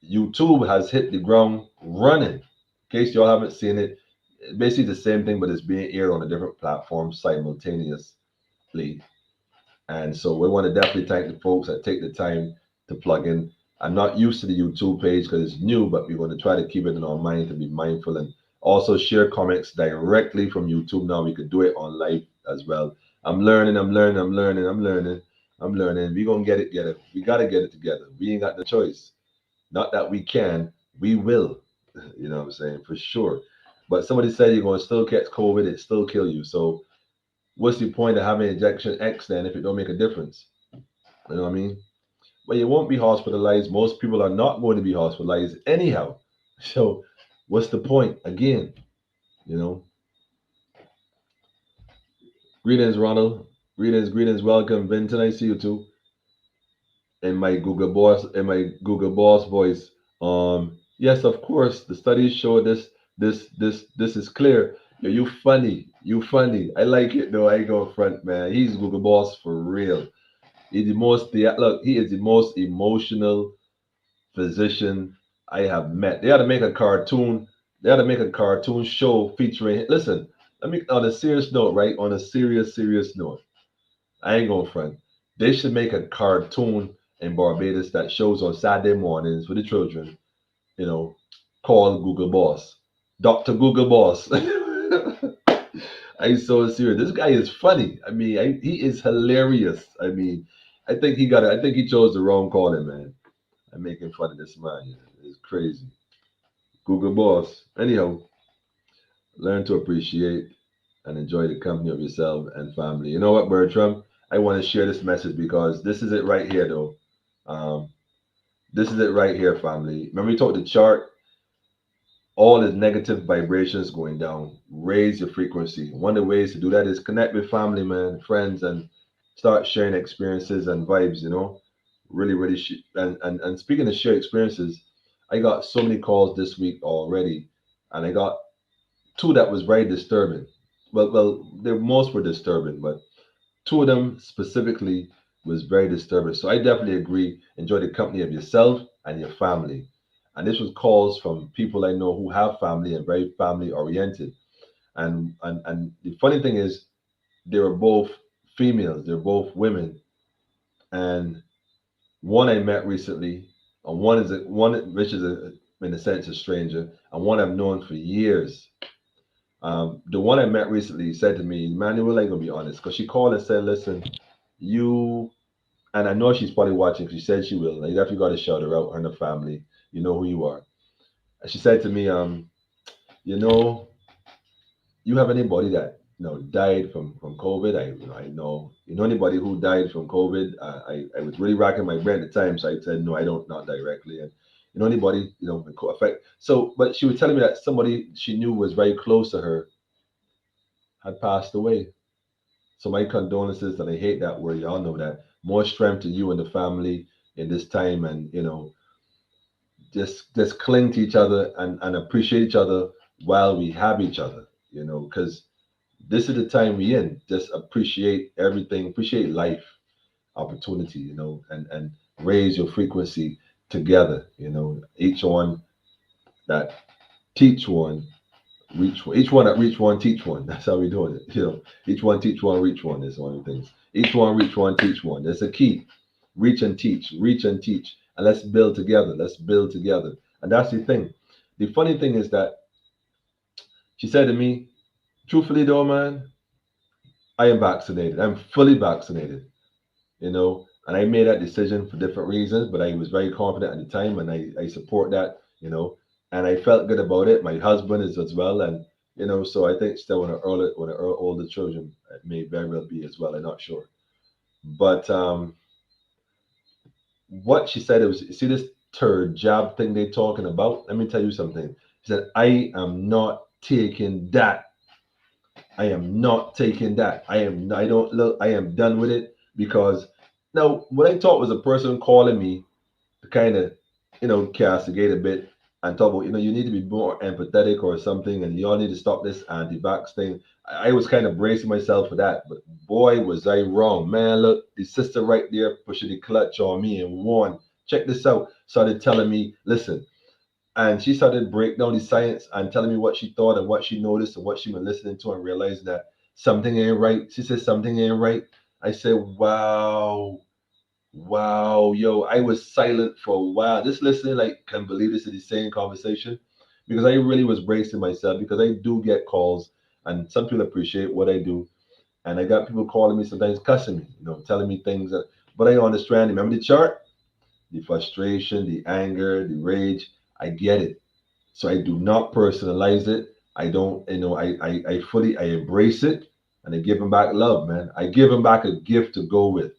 YouTube has hit the ground running. In case y'all haven't seen it, basically the same thing, but it's being aired on a different platform simultaneously. And so we want to definitely thank the folks that take the time to plug in. I'm not used to the YouTube page because it's new, but we're going to try to keep it in our mind to be mindful and also share comments directly from YouTube. Now we could do it on live as well. I'm learning, I'm learning, I'm learning, I'm learning, I'm learning. We're going to get it together. We got to get it together. We ain't got the choice. Not that we can, we will. You know what I'm saying? For sure. But somebody said you're going to still catch COVID, it still kill you. So what's the point of having injection X then if it don't make a difference? You know what I mean? But you won't be hospitalized. Most people are not going to be hospitalized anyhow. So what's the point? Again, you know. Greetings, Ronald. Greetings. Welcome, Vincent. I see you too. In my Google Boss voice. Yes, of course, the studies show this is clear. Yo, you funny. You funny. I like it though. I go front, man. He's Google Boss for real. He is the most emotional physician I have met. They had to make a cartoon. They had to make a cartoon show featuring. Listen, let me on a serious note, right? On a serious note, I ain't going front. They should make a cartoon in Barbados that shows on Saturday mornings for the children. You know, called Google Boss, Doctor Google Boss. I'm so serious. This guy is funny. I mean, he is hilarious. I mean, I think he got. I think he chose the wrong calling, man. I'm making fun of this man. It's crazy. Google Boss. Anyhow, learn to appreciate and enjoy the company of yourself and family. You know what, Bertram? I want to share this message because this is it right here, though. Um, this is it right here, family. Remember, we talked the chart. All is negative vibrations going down. Raise your frequency. One of the ways to do that is connect with family, man, friends, and start sharing experiences and vibes. You know, really, and speaking of shared experiences, I got so many calls this week already, and I got two that was very disturbing. Well, they most were disturbing, but two of them specifically was very disturbing. So I definitely agree. Enjoy the company of yourself and your family. And this was calls from people I know who have family and very family oriented. And the funny thing is, they were both females. They're both women. And one I met recently, and one which is in a sense a stranger, and one I've known for years. The one I met recently said to me, Manuel, I'm gonna be honest, because she called and said, "Listen, you," and I know she's probably watching. 'Cause she said she will. And you definitely got to shout her out, her and her family. You know who you are. And she said to me, you know, you have anybody that died from COVID? I know anybody who died from COVID. I was really racking my brain at the time, so I said no, I don't, not directly. And anybody with effect. So, but she was telling me that somebody she knew was very close to her had passed away. So my condolences, and I hate that word. Y'all know that. More strength to you and the family in this time, and just cling to each other and appreciate each other while we have each other. Because this is the time we in. Just appreciate everything, appreciate life, opportunity, and raise your frequency together. Each one that teach one, reach one. Each one that reach one, teach one. That's how we doing it. Each one teach one, reach one is one of the things. Each one reach one, teach one. That's a key. Reach and teach, and let's build together. Let's build together. And that's the thing. The funny thing is that she said to me, truthfully though, man, I am vaccinated. I'm fully vaccinated. And I made that decision for different reasons, but I was very confident at the time, and I support that. And I felt good about it. My husband is as well, and so I think still when the older children, it may very well be as well. I'm not sure, but what she said, it was, see this third jab thing they talking about. Let me tell you something. She said, I am not taking that. I am not taking that. I don't look, I am done with it. Because now what I thought was a person calling me to kind of, castigate a bit and talk about, you need to be more empathetic or something, and you all need to stop this anti-vax thing. I was kind of bracing myself for that, but boy, was I wrong. Man, look, the sister right there pushing the clutch on me and one, check this out, started telling me, listen, and she started break down the science and telling me what she thought and what she noticed and what she been listening to, and realized that something ain't right. She said something ain't right. I said, wow. Wow, yo, I was silent for a while. Just listening, like, can believe this is the same conversation, because I really was bracing myself, because I do get calls, and some people appreciate what I do, and I got people calling me sometimes, cussing me, telling me things that, but I understand. Remember the chart? the frustration, the anger, the rage. I get it. So I do not personalize it. I don't, I fully, I embrace it and I give them back love, man. I give them back a gift to go with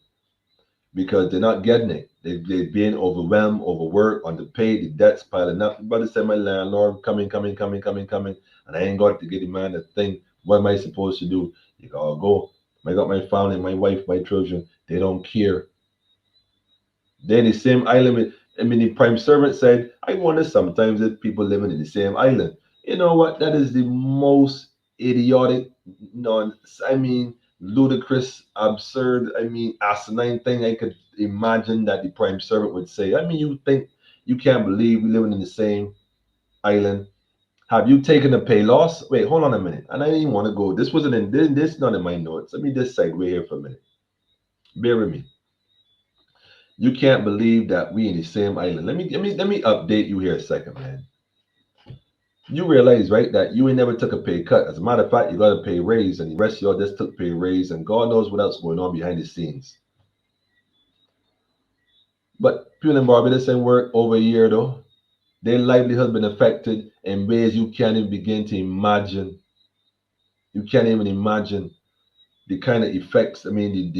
because they're not getting it. They've been overwhelmed, overworked, underpaid, the debts piling up. Brother said, my landlord coming, and I ain't got to get the man a thing. What am I supposed to do? You gotta go. I got my family, my wife, my children. They don't care. Then the same island. I mean, the prime servant said, I wonder sometimes if people living in the same island. You know what? That is the most idiotic, non, I mean, ludicrous, absurd, I mean, asinine thing I could imagine that the prime servant would say. I mean, you think you can't believe we living in the same island? Have you taken a pay loss? Wait, hold on a minute. And I didn't want to go. This wasn't in this not in my notes. Let me just segue here for a minute. Bear with me. You can't believe that we in the same island. Let me update you here a second, man. You realize, right, that you ain't never took a pay cut. As a matter of fact, you got a pay raise, and the rest of y'all just took pay raise, and God knows what else going on behind the scenes. But people in Barbados ain't work over a year though. Their livelihood been affected in ways you can't even begin to imagine. You can't even imagine the kind of effects. I mean,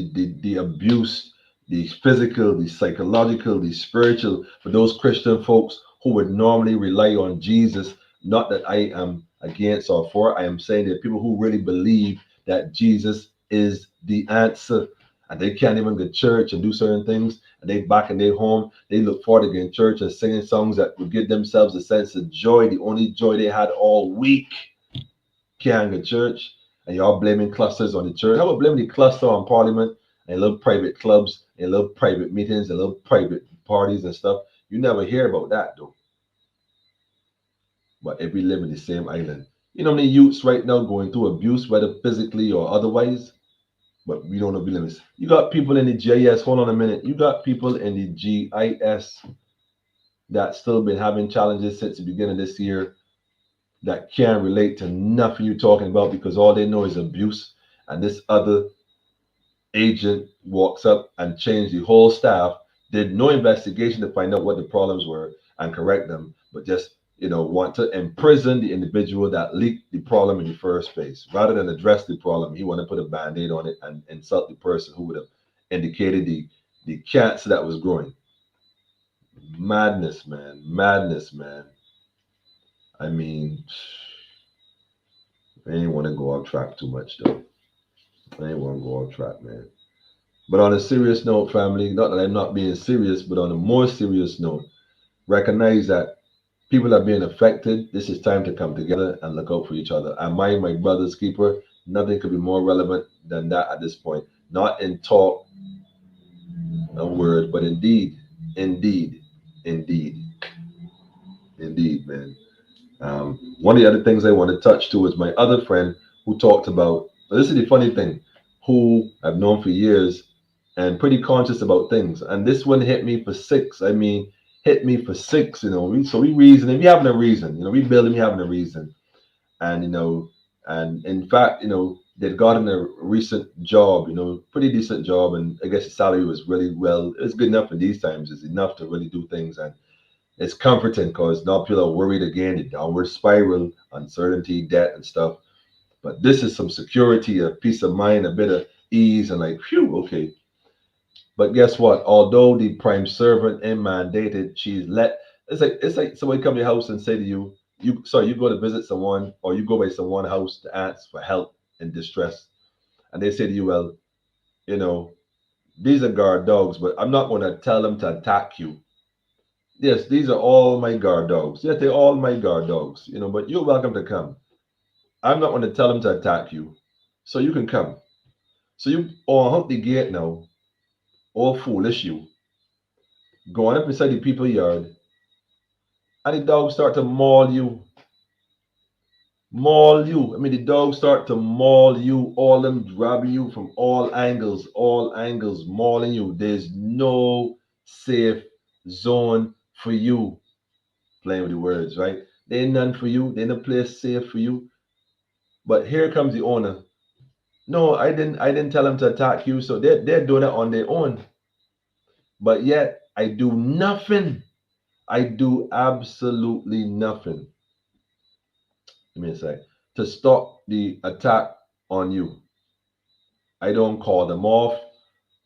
the abuse, the physical, the psychological, the spiritual, for those Christian folks who would normally rely on Jesus. Not that I am against or for, I am saying that people who really believe that Jesus is the answer. And they can't even go to church and do certain things. And they back in their home, they look forward to getting church and singing songs that would give themselves a sense of joy, the only joy they had all week. Can't go to church, and y'all blaming clusters on the church. How about blaming the cluster on Parliament and little private clubs and little private meetings and little private parties and stuff? You never hear about that though. But if we live in the same island, you know how many youths right now going through abuse, whether physically or otherwise. But we don't know the limits. You got people in the GIS. Hold on a minute. You got people in the GIS that still been having challenges since the beginning of this year that can't relate to nothing you're talking about because all they know is abuse. And this other agent walks up and changed the whole staff, did no investigation to find out what the problems were and correct them, but just want to imprison the individual that leaked the problem in the first place. Rather than address the problem, he want to put a band-aid on it and insult the person who would have indicated the cancer that was growing. Madness, man. Madness, man. I mean, I ain't want to go off track too much though. I ain't want to go off track, man. But on a serious note, family, not that I'm not being serious, but on a more serious note, recognize that people are being affected. This is time to come together and look out for each other. Am I my brother's keeper? Nothing could be more relevant than that at this point. Not in talk and word, but indeed, indeed, indeed, indeed, man. One of the other things I want to touch to is my other friend who talked about. This is the funny thing, who I've known for years and pretty conscious about things. And this one hit me for six. I mean, hit me for six. So we reasoning, we having a reason. We building, we having a reason. And and in fact, they'd gotten a recent job. Pretty decent job, and I guess the salary was really well. It's good enough in these times. It's enough to really do things and it's comforting because now people are worried again, the downward spiral, uncertainty, debt, and stuff. But this is some security, a peace of mind, a bit of ease, and like, phew, okay. But guess what? Although the prime servant and mandated, she's let. It's like somebody come to your house and say to you, you go to visit someone or you go by someone's house to ask for help in distress, and they say to you, well, you know, these are guard dogs, but I'm not going to tell them to attack you. Yes, these are all my guard dogs. Yes, they're all my guard dogs, but you're welcome to come. I'm not going to tell them to attack you. So you can come. So you all hunt the gate now, all foolish you, going up inside the people yard, and the dogs start to maul you. Maul you. I mean, the dogs start to maul you, all them grabbing you from all angles, mauling you. There's no safe zone for you. Playing with the words, right? There ain't none for you. There ain't no place safe for you. But here comes the owner. No, I didn't tell them to attack you. So they're doing it on their own. But yet I do nothing. I do absolutely nothing. Give me a sec. To stop the attack on you. I don't call them off.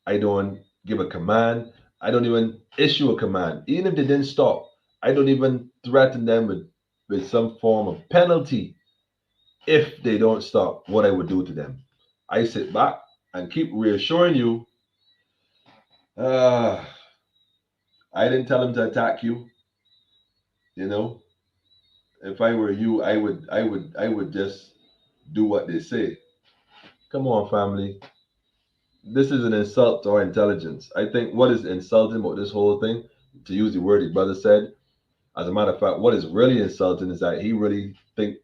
I don't give a command. I don't even issue a command. Even if they didn't stop, I don't even threaten them with some form of penalty if they don't stop what I would do to them. I sit back and keep reassuring you, uh, I didn't tell them to attack you. You know, if I were you, I would just do what they say. Come on, family. This is an insult to our intelligence. I think what is insulting about this whole thing, to use the word the brother said, as a matter of fact, what is really insulting is that he really think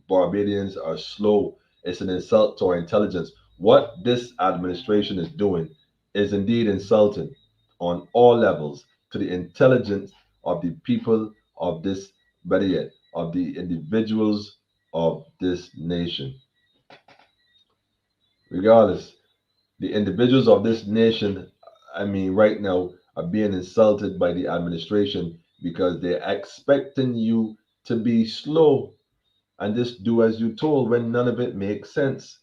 Barbadians are slow. It's an insult to our intelligence. What this administration is doing is indeed insulting on all levels to the intelligence of the people of this, better yet, of the individuals of this nation. Regardless, the individuals of this nation, I mean, right now, are being insulted by the administration because they're expecting you to be slow and just do as you told when none of it makes sense.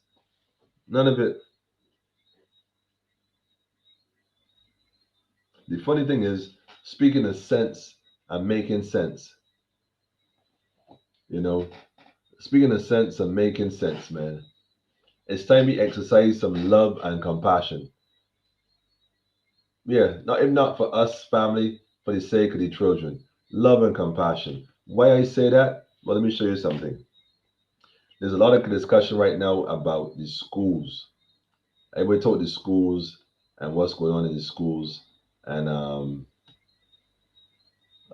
None of it. The funny thing is, speaking of sense and making sense, you know, speaking of sense and making sense, man, it's time we exercise some love and compassion. Yeah, not if not for us, family, for the sake of the children. Love and compassion. Why I say that? Well, let me show you something. There's a lot of discussion right now about the schools. Everybody talk the schools and what's going on in the schools, and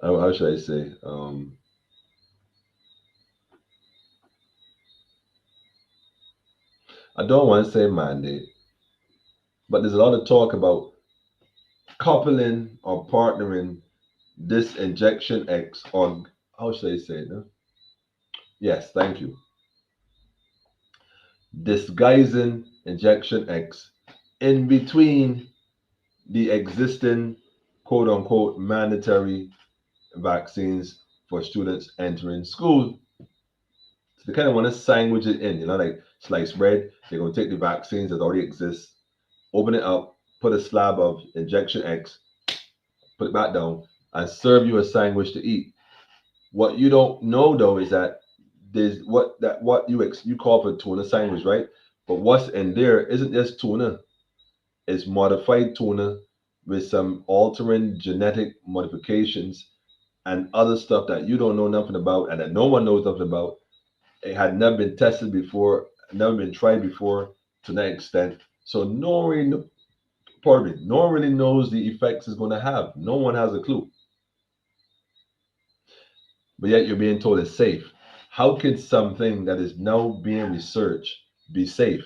how should I say? I don't want to say mandate, but there's a lot of talk about coupling or partnering this injection X, or how should I say it? No? Yes, thank you. Disguising injection X in between the existing quote unquote mandatory vaccines for students entering school. So they kind of want to sandwich it in, like sliced bread. They're going to take the vaccines that already exist, open it up, put a slab of injection X, put it back down, and serve you a sandwich to eat. What you don't know though is that there's what you call for tuna sandwich, right? But what's in there isn't just tuna. It's modified tuna with some altering genetic modifications and other stuff that you don't know nothing about and that no one knows nothing about. It had never been tested before, never been tried before to that extent. So no one really, pardon me, no one really knows the effects it's going to have. No one has a clue. But yet you're being told it's safe. How could something that is now being researched be safe?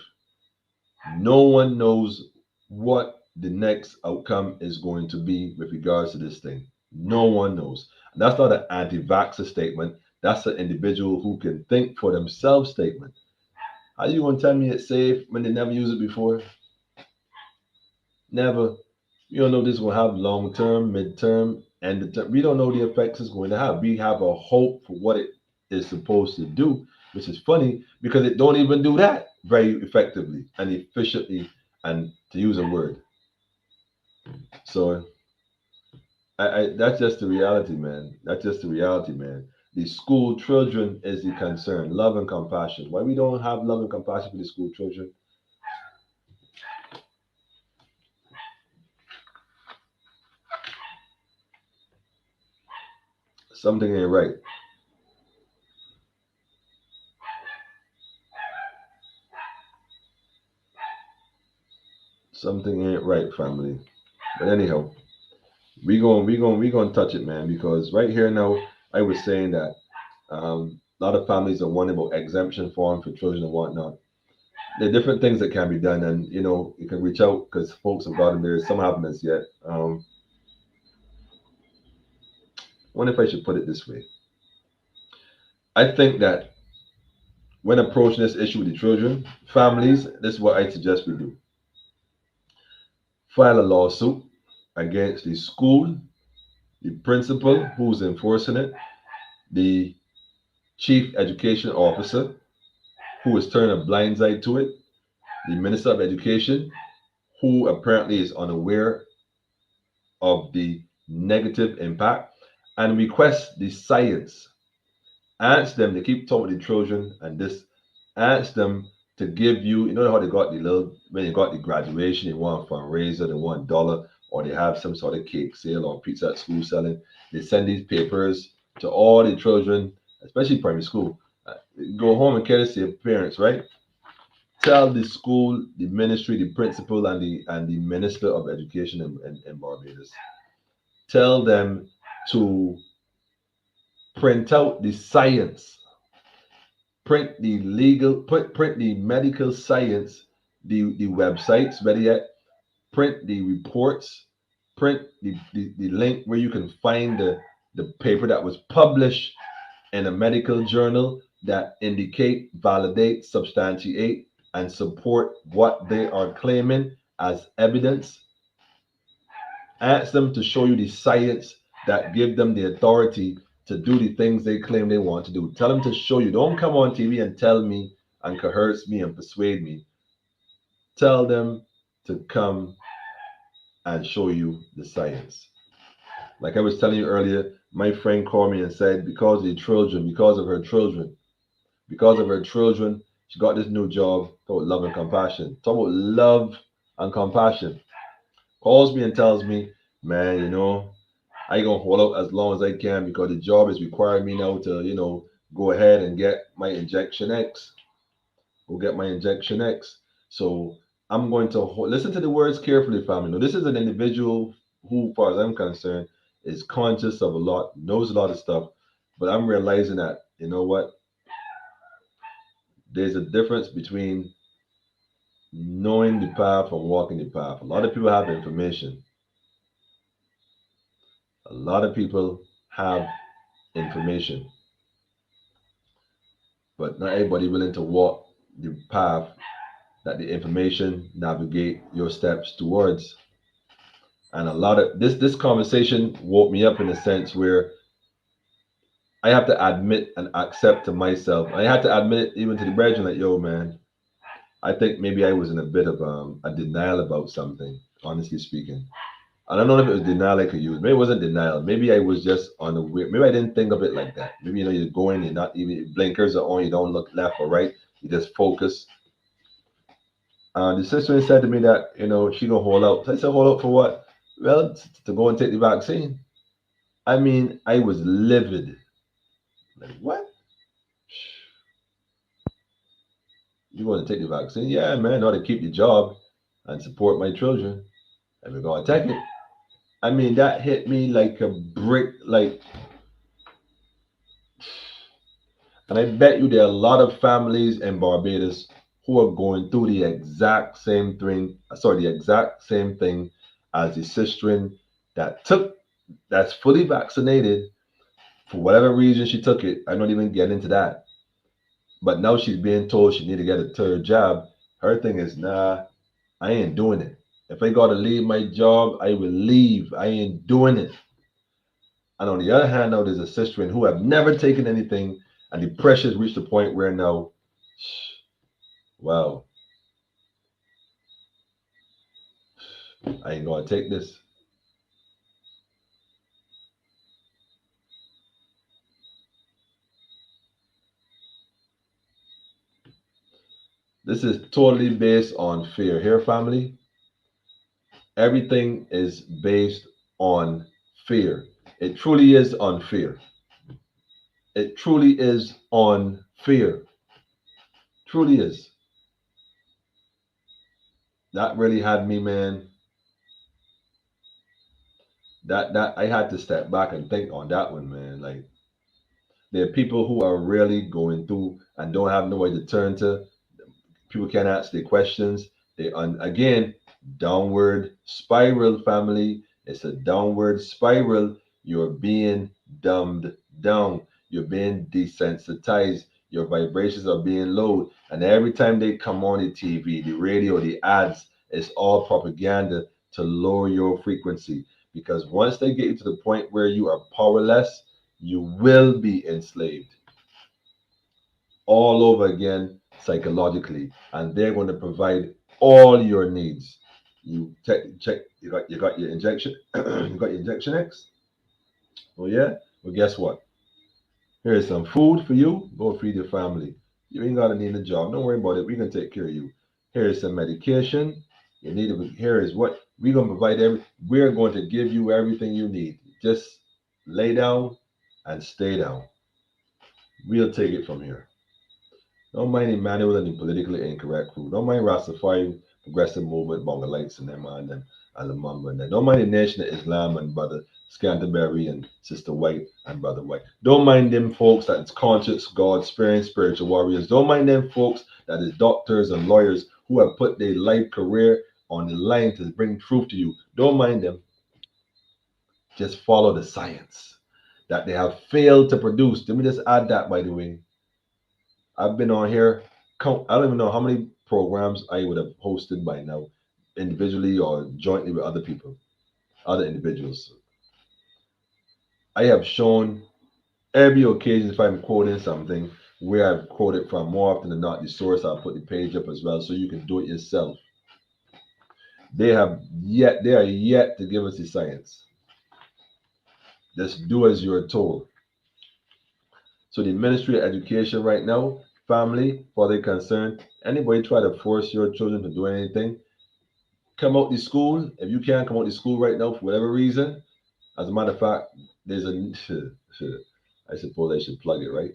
No one knows what the next outcome is going to be with regards to this thing. No one knows. And that's not an anti-vaxxer statement. That's an individual who can think for themselves statement. How you gonna tell me it's safe when they never used it before? Never. You don't know this will have long term, mid term, and the term. We don't know the effects it's going to have. We have a hope for what it is supposed to do, which is funny because it don't even do that very effectively and efficiently, and to use a word. So that's just the reality, man. That's just the reality, man. The school children is the concern. Love and compassion. Why we don't have love and compassion for the school children? Something ain't right. Something ain't right, family. But anyhow, we gonna touch it, man, because right here now, I was saying that a lot of families are wondering about exemption form for children and whatnot. There are different things that can be done, and you can reach out because folks have gotten there. Some haven't as yet. I wonder if I should put it this way. I think that when approaching this issue with the children, families, this is what I suggest we do: file a lawsuit against the school, the principal who's enforcing it, the chief education officer who is turning a blind eye to it, the minister of education who apparently is unaware of the negative impact, and request the science. Ask them, they keep talking to the children and this, ask them to give you, you know how they got the little, when they got the graduation, they want a fundraiser, they want $1, or they have some sort of cake sale or pizza at school selling. They send these papers to all the children, especially primary school. Go home and care to your parents, right? Tell the school, the ministry, the principal, and the minister of education in Barbados. Tell them to print out the science, print the legal, print the medical science, the websites, better yet, print the reports, print the link where you can find the paper that was published in a medical journal that indicate, validate, substantiate, and support what they are claiming as evidence. Ask them to show you the science that give them the authority to do the things they claim they want to do. Tell them to show you. Don't come on TV and tell me and coerce me and persuade me. Tell them to come and show you the science. Like I was telling you earlier, my friend called me and said, because of the children, because of her children, she got this new job called love and compassion. Talk about love and compassion. Calls me and tells me, man, I gonna hold out as long as I can because the job is requiring me now to, go ahead and get my injection X. Go get my injection X. So I'm going to listen to the words carefully, family. Now, this is an individual who, as far as I'm concerned, is conscious of a lot, knows a lot of stuff, but I'm realizing that, you know what? There's a difference between knowing the path and walking the path. A lot of people have information. A lot of people have information, but not everybody willing to walk the path that the information navigate your steps towards. And a lot of this conversation woke me up in a sense where I have to admit and accept to myself. I had to admit it even to the brethren, like, yo, man, I think maybe I was in a bit of a denial about something, honestly speaking. I don't know if it was denial I could use. Maybe it wasn't denial. Maybe I was just on the weird. Maybe I didn't think of it like that. Maybe you're going, you're not even blinkers are on. You don't look left or right. You just focus. The sister said to me that she gonna hold out. So I said, hold out for what? Well, to go and take the vaccine. I mean, I was livid. Like, what? You want to take the vaccine? Yeah, man, in order to keep the job and support my children, and we're gonna take it. I mean, that hit me like a brick. Like, and I bet you there are a lot of families in Barbados who are going through the exact same thing. Sorry, the exact same thing as the sister that took that's fully vaccinated for whatever reason she took it. I don't even get into that. But now she's being told she need to get a third job. Her thing is, nah, I ain't doing it. If I gotta leave my job, I will leave. I ain't doing it. And on the other hand, now there's a sister who have never taken anything, and the pressure's reached the point where now, wow, I ain't gonna take this. This is totally based on fear. Here, family, everything is based on fear. It truly is on fear. It truly is on fear. Truly is. That really had me, man. That I had to step back and think on that one, man. Like, there are people who are really going through and don't have nowhere to turn to. People can't ask their questions. Again, downward spiral, family. It's a downward spiral. You're being dumbed down. You're being desensitized. Your vibrations are being low. And every time they come on the TV, the radio, the ads, it's all propaganda to lower your frequency. Because once they get you to the point where you are powerless, you will be enslaved all over again psychologically, and they're going to provide all your needs. You check. You got your injection. You got your injection X. Oh yeah. Well, guess what? Here's some food for you. Go feed your family. You ain't gotta need a job. Don't worry about it. We're gonna take care of you. Here's some medication. You need it. Here is what we're gonna provide. We're going to give you everything you need. Just lay down and stay down. We'll take it from here. Don't mind Emmanuel and the politically incorrect crew. Don't mind Rastafari, Progressive Movement, Bongolites, and them and them, and Lamamba and them. Don't mind the Nation of Islam and Brother Scanterbury and Sister White and Brother White. Don't mind them folks that is conscious, God, sparing, spiritual warriors. Don't mind them folks that is doctors and lawyers who have put their life career on the line to bring truth to you. Don't mind them. Just follow the science that they have failed to produce. Let me just add that, by the way. I've been on here. I don't even know how many programs I would have hosted by now, individually or jointly with other people, other individuals. I have shown every occasion if I'm quoting something where I've quoted from. More often than not, the source, I'll put the page up as well so you can do it yourself. They are yet to give us the science. Just do as you're told. So the Ministry of Education right now, family, for their concern, anybody try to force your children to do anything, come out the school. If you can't come out the school right now for whatever reason, as a matter of fact, there's a I suppose I should plug it, right?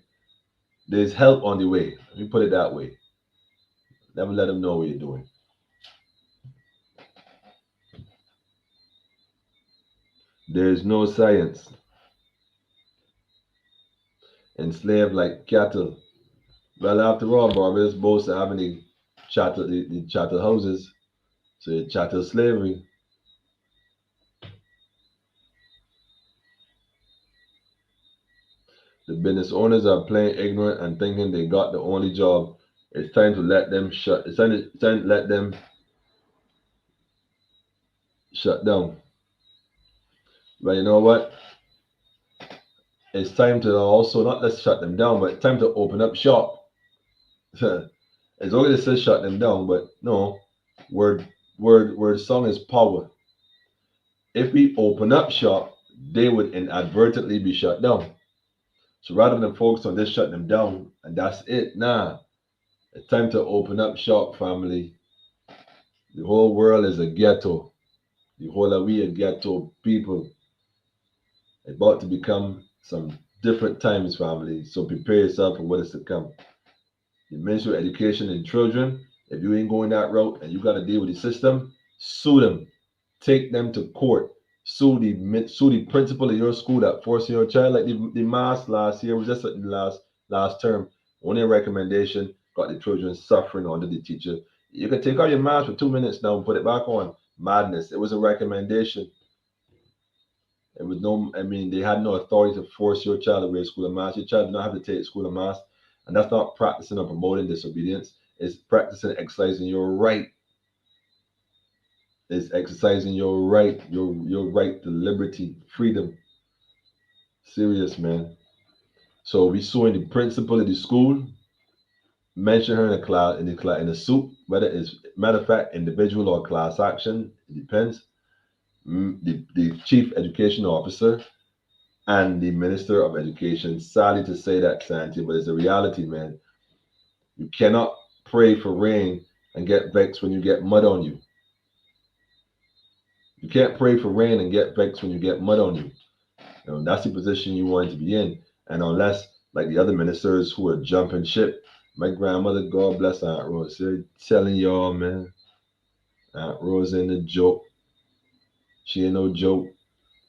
There's help on the way. Let me put it that way. Never let them know what you're doing. There's no science. Enslaved like cattle. Well, after all, Barbados boasts of having the chattel houses. So chattel slavery. The business owners are playing ignorant and thinking they got the only job. It's time to let them shut. It's time to let them shut down. But you know what? It's time to also not let's shut them down, but it's time to open up shop. As long as it says shut them down, but no, word song is power. If we open up shop, they would inadvertently be shut down. So rather than focus on just shutting them down and that's it, nah. It's time to open up shop, family. The whole world is a ghetto. The whole of we a ghetto people. It's about to become some different times, family. So prepare yourself for what is to come. The Ministry of Education and Children, if you ain't going that route and you got to deal with the system, sue them. Take them to court. Sue the principal of your school that forcing your child. Like the mass last year was just in the last term. Only a recommendation got the children suffering under the teacher. You can take out your mask for 2 minutes now and put it back on. Madness. It was a recommendation. It was no, I mean, they had no authority to force your child to wear school a mask. Your child did not have to take school a mask. And that's not practicing or promoting disobedience. It's practicing exercising your right. It's exercising your right, your right to liberty, freedom. Serious, man. So we suing the principal of the school, mention her in a class in a suit, whether it's matter of fact individual or class action, it depends. The chief education officer and the minister of education. Sadly to say that, Santi, but it's a reality, man. You cannot pray for rain and get vexed when you get mud on you. You can't pray for rain and get vexed when you get mud on you. That's the position you want to be in. And unless, like the other ministers who are jumping ship, my grandmother, God bless Aunt Rose, they're telling y'all, man, Aunt Rose ain't a joke. She ain't no joke.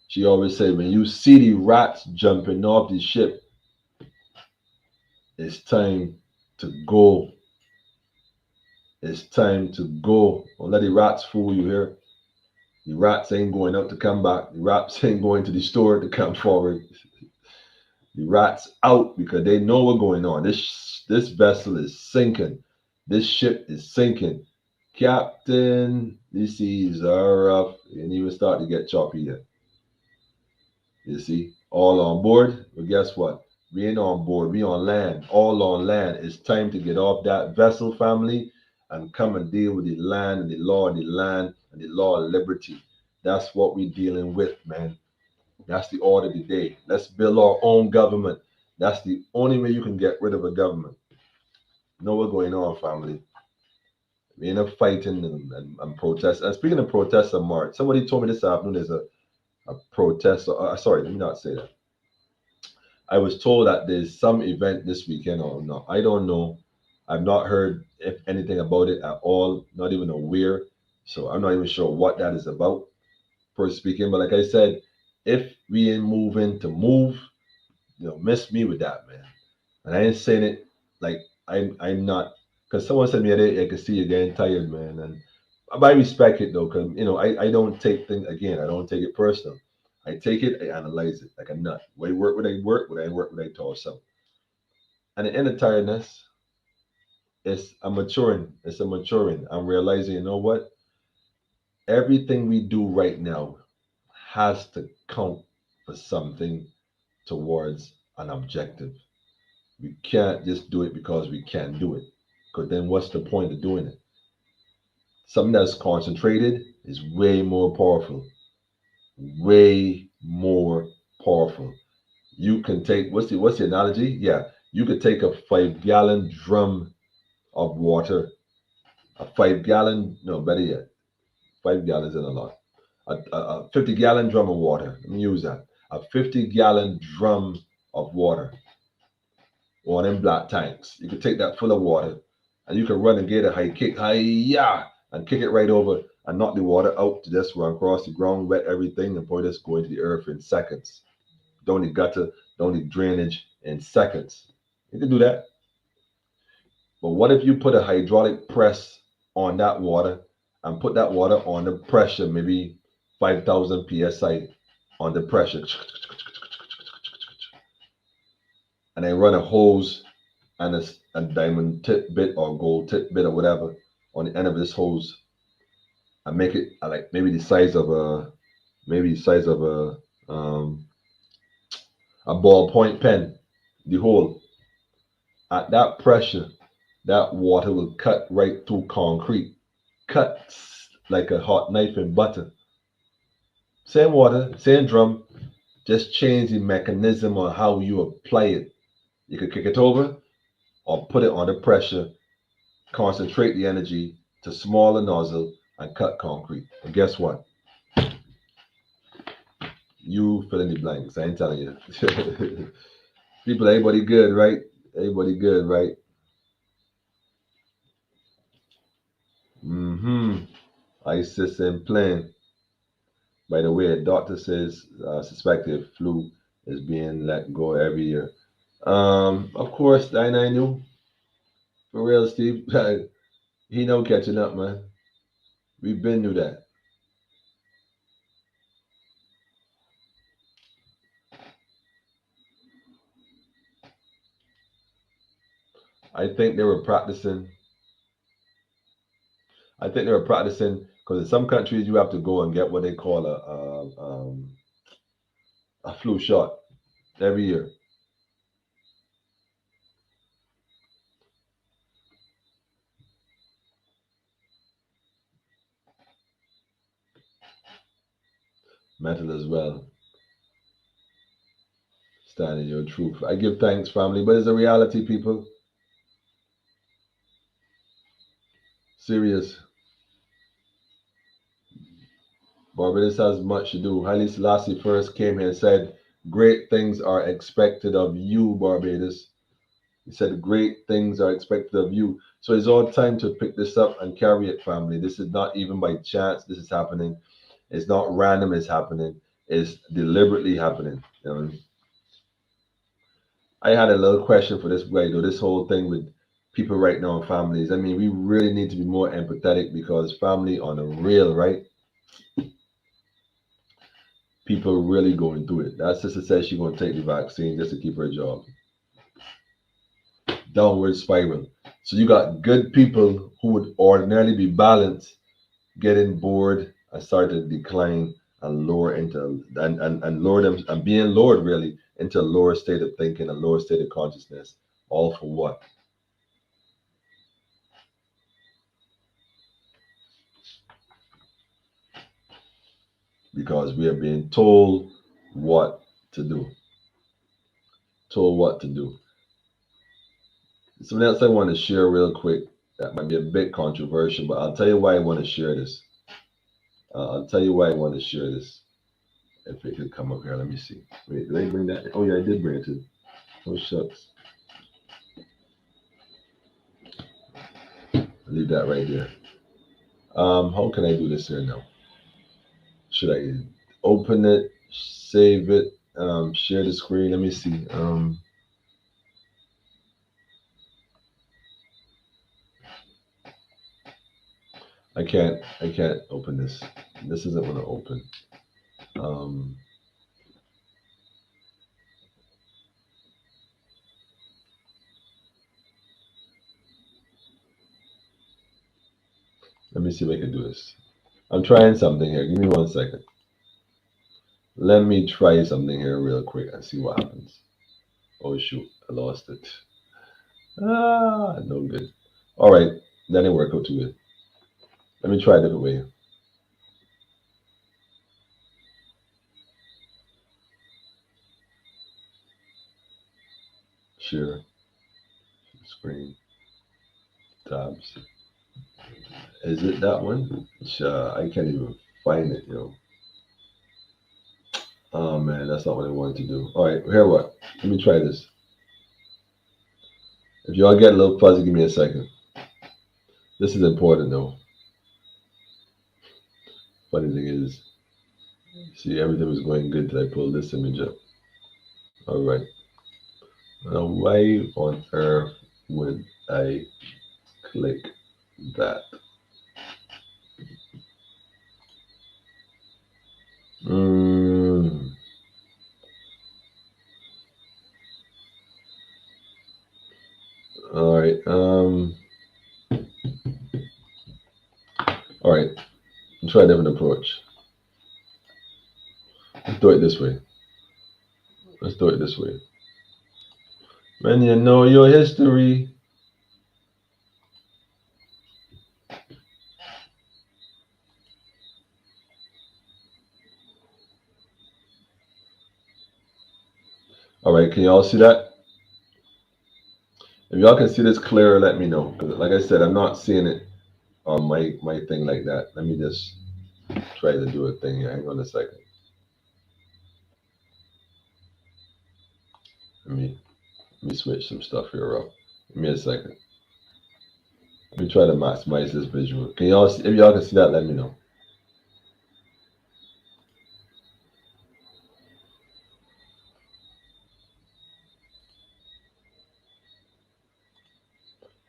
She always said, when you see the rats jumping off the ship, it's time to go. It's time to go. Don't let the rats fool you here. The rats ain't going out to come back. The rats ain't going to the store to come forward. The rats out because they know what's going on. This vessel is sinking. This ship is sinking. Captain, the seas are rough, and even start to get choppy yet. You see, all on board. But guess what? We ain't on board. We on land. All on land. It's time to get off that vessel, family, and come and deal with the land and the law of the land and the law of liberty. That's what we dealing with, man. That's the order of the day. Let's build our own government. That's the only way you can get rid of a government. Know what's going on, family. We end up fighting and protest. And speaking of protests and march, somebody told me this afternoon there's a protest. Sorry, let me not say that. I was told that there's some event this weekend or not. I don't know. I've not heard if anything about it at all, not even aware. So I'm not even sure what that is about, per speaking. But like I said, if we ain't moving to move, miss me with that, man. And I ain't saying it like I'm not, because someone said me I can see you getting tired, man. And I respect it though, because I don't take things again. I don't take it personal. I take it, I analyze it like a nut. What I work, what I work, what I work, what I toss out. And the end of tiredness, I'm maturing. It's a maturing. I'm realizing, you know what? Everything we do right now has to count for something towards an objective. We can't just do it because we can do it. Because then what's the point of doing it? Something that's concentrated is way more powerful. Way more powerful. You can take what's the analogy? Yeah, you could take a 5 gallon drum of water, a 5 gallon, no, better yet, 5 gallons is a lot. A 50 gallon drum of water. Let me use that. A 50 gallon drum of water, one of them black tanks. You could take that full of water and you can run and get a high kick, high yeah, and kick it right over and knock the water out to just run across the ground, wet everything, and probably just go into the earth in seconds. Don't need gutter, don't need drainage in seconds. You can do that. But what if you put a hydraulic press on that water and put that water on the pressure, maybe 5,000 psi on the pressure, and then run a hose and a diamond tip bit or gold tip bit or whatever on the end of this hose and make it like maybe the size of a ballpoint pen, the hole. At that pressure, that water will cut right through concrete, cuts like a hot knife in butter. Same water, same drum, just change the mechanism on how you apply it. You could kick it over or put it under pressure, concentrate the energy to smaller nozzle and cut concrete. And guess what? You fill in the blanks. I ain't telling you. People, everybody good, right? Everybody good, right? Mm-hmm. ISIS and plane. By the way, a doctor says suspected flu is being let go every year. Of course, I knew. For real, Steve. He no catching up, man. We've been through that. I think they were practicing. I think they were practicing because in some countries you have to go and get what they call a flu shot every year. Mental as well. Standing your truth. I give thanks, family, but it's a reality, people. Serious. Barbados has much to do. Haile Selassie first came here and said, "Great things are expected of you, Barbados." He said, "Great things are expected of you." So it's all time to pick this up and carry it, family. This is not even by chance. This is happening. It's not random. It's happening. It's deliberately happening. I had a little question for this guy, though. This whole thing with people right now and families. I mean, we really need to be more empathetic because family on the real, right? People really going through it. That sister says she's going to take the vaccine just to keep her job. Downward spiral. So you got good people who would ordinarily be balanced getting bored and start to decline and lower into and lower them and being lowered really into a lower state of thinking, a lower state of consciousness. All for what? Because we are being told what to do. Told what to do. Something else I want to share real quick that might be a bit controversial, but I'll tell you why I want to share this. I'll tell you why I want to share this. If it could come up here, let me see. Wait, did I bring that? Oh yeah, I did bring it to. Oh shucks. Leave that right there. How can I do this here now? Should I open it, save it, share the screen? Let me see. I can't open this. This isn't going to open. Um, Let me see if I can do this. I'm trying something here. Give me 1 second. Let me try something here real quick and see what happens. Oh shoot, I lost it. No good. All right, that didn't work out too good. Let me try a different way. Share screen tabs. Is it that one? I can't even find it, yo. Oh man, that's not what I wanted to do. All right, here what? Let me try this. If y'all get a little fuzzy, give me a second. This is important though. Funny thing is, see, everything was going good till I pulled this image up. All right. Now, why on earth would I click that? Mm, all right. All right. Try a different approach. Let's do it this way. Let's do it this way. When you know your history. All right. Can y'all see that? If y'all can see this clearer, let me know. Because like I said, I'm not seeing it on my thing like that. Let me just try to do a thing here. Hang on a second. Let me switch some stuff here up. Give me a second. Let me try to maximize this visual. Can y'all see, if y'all can see that, let me know.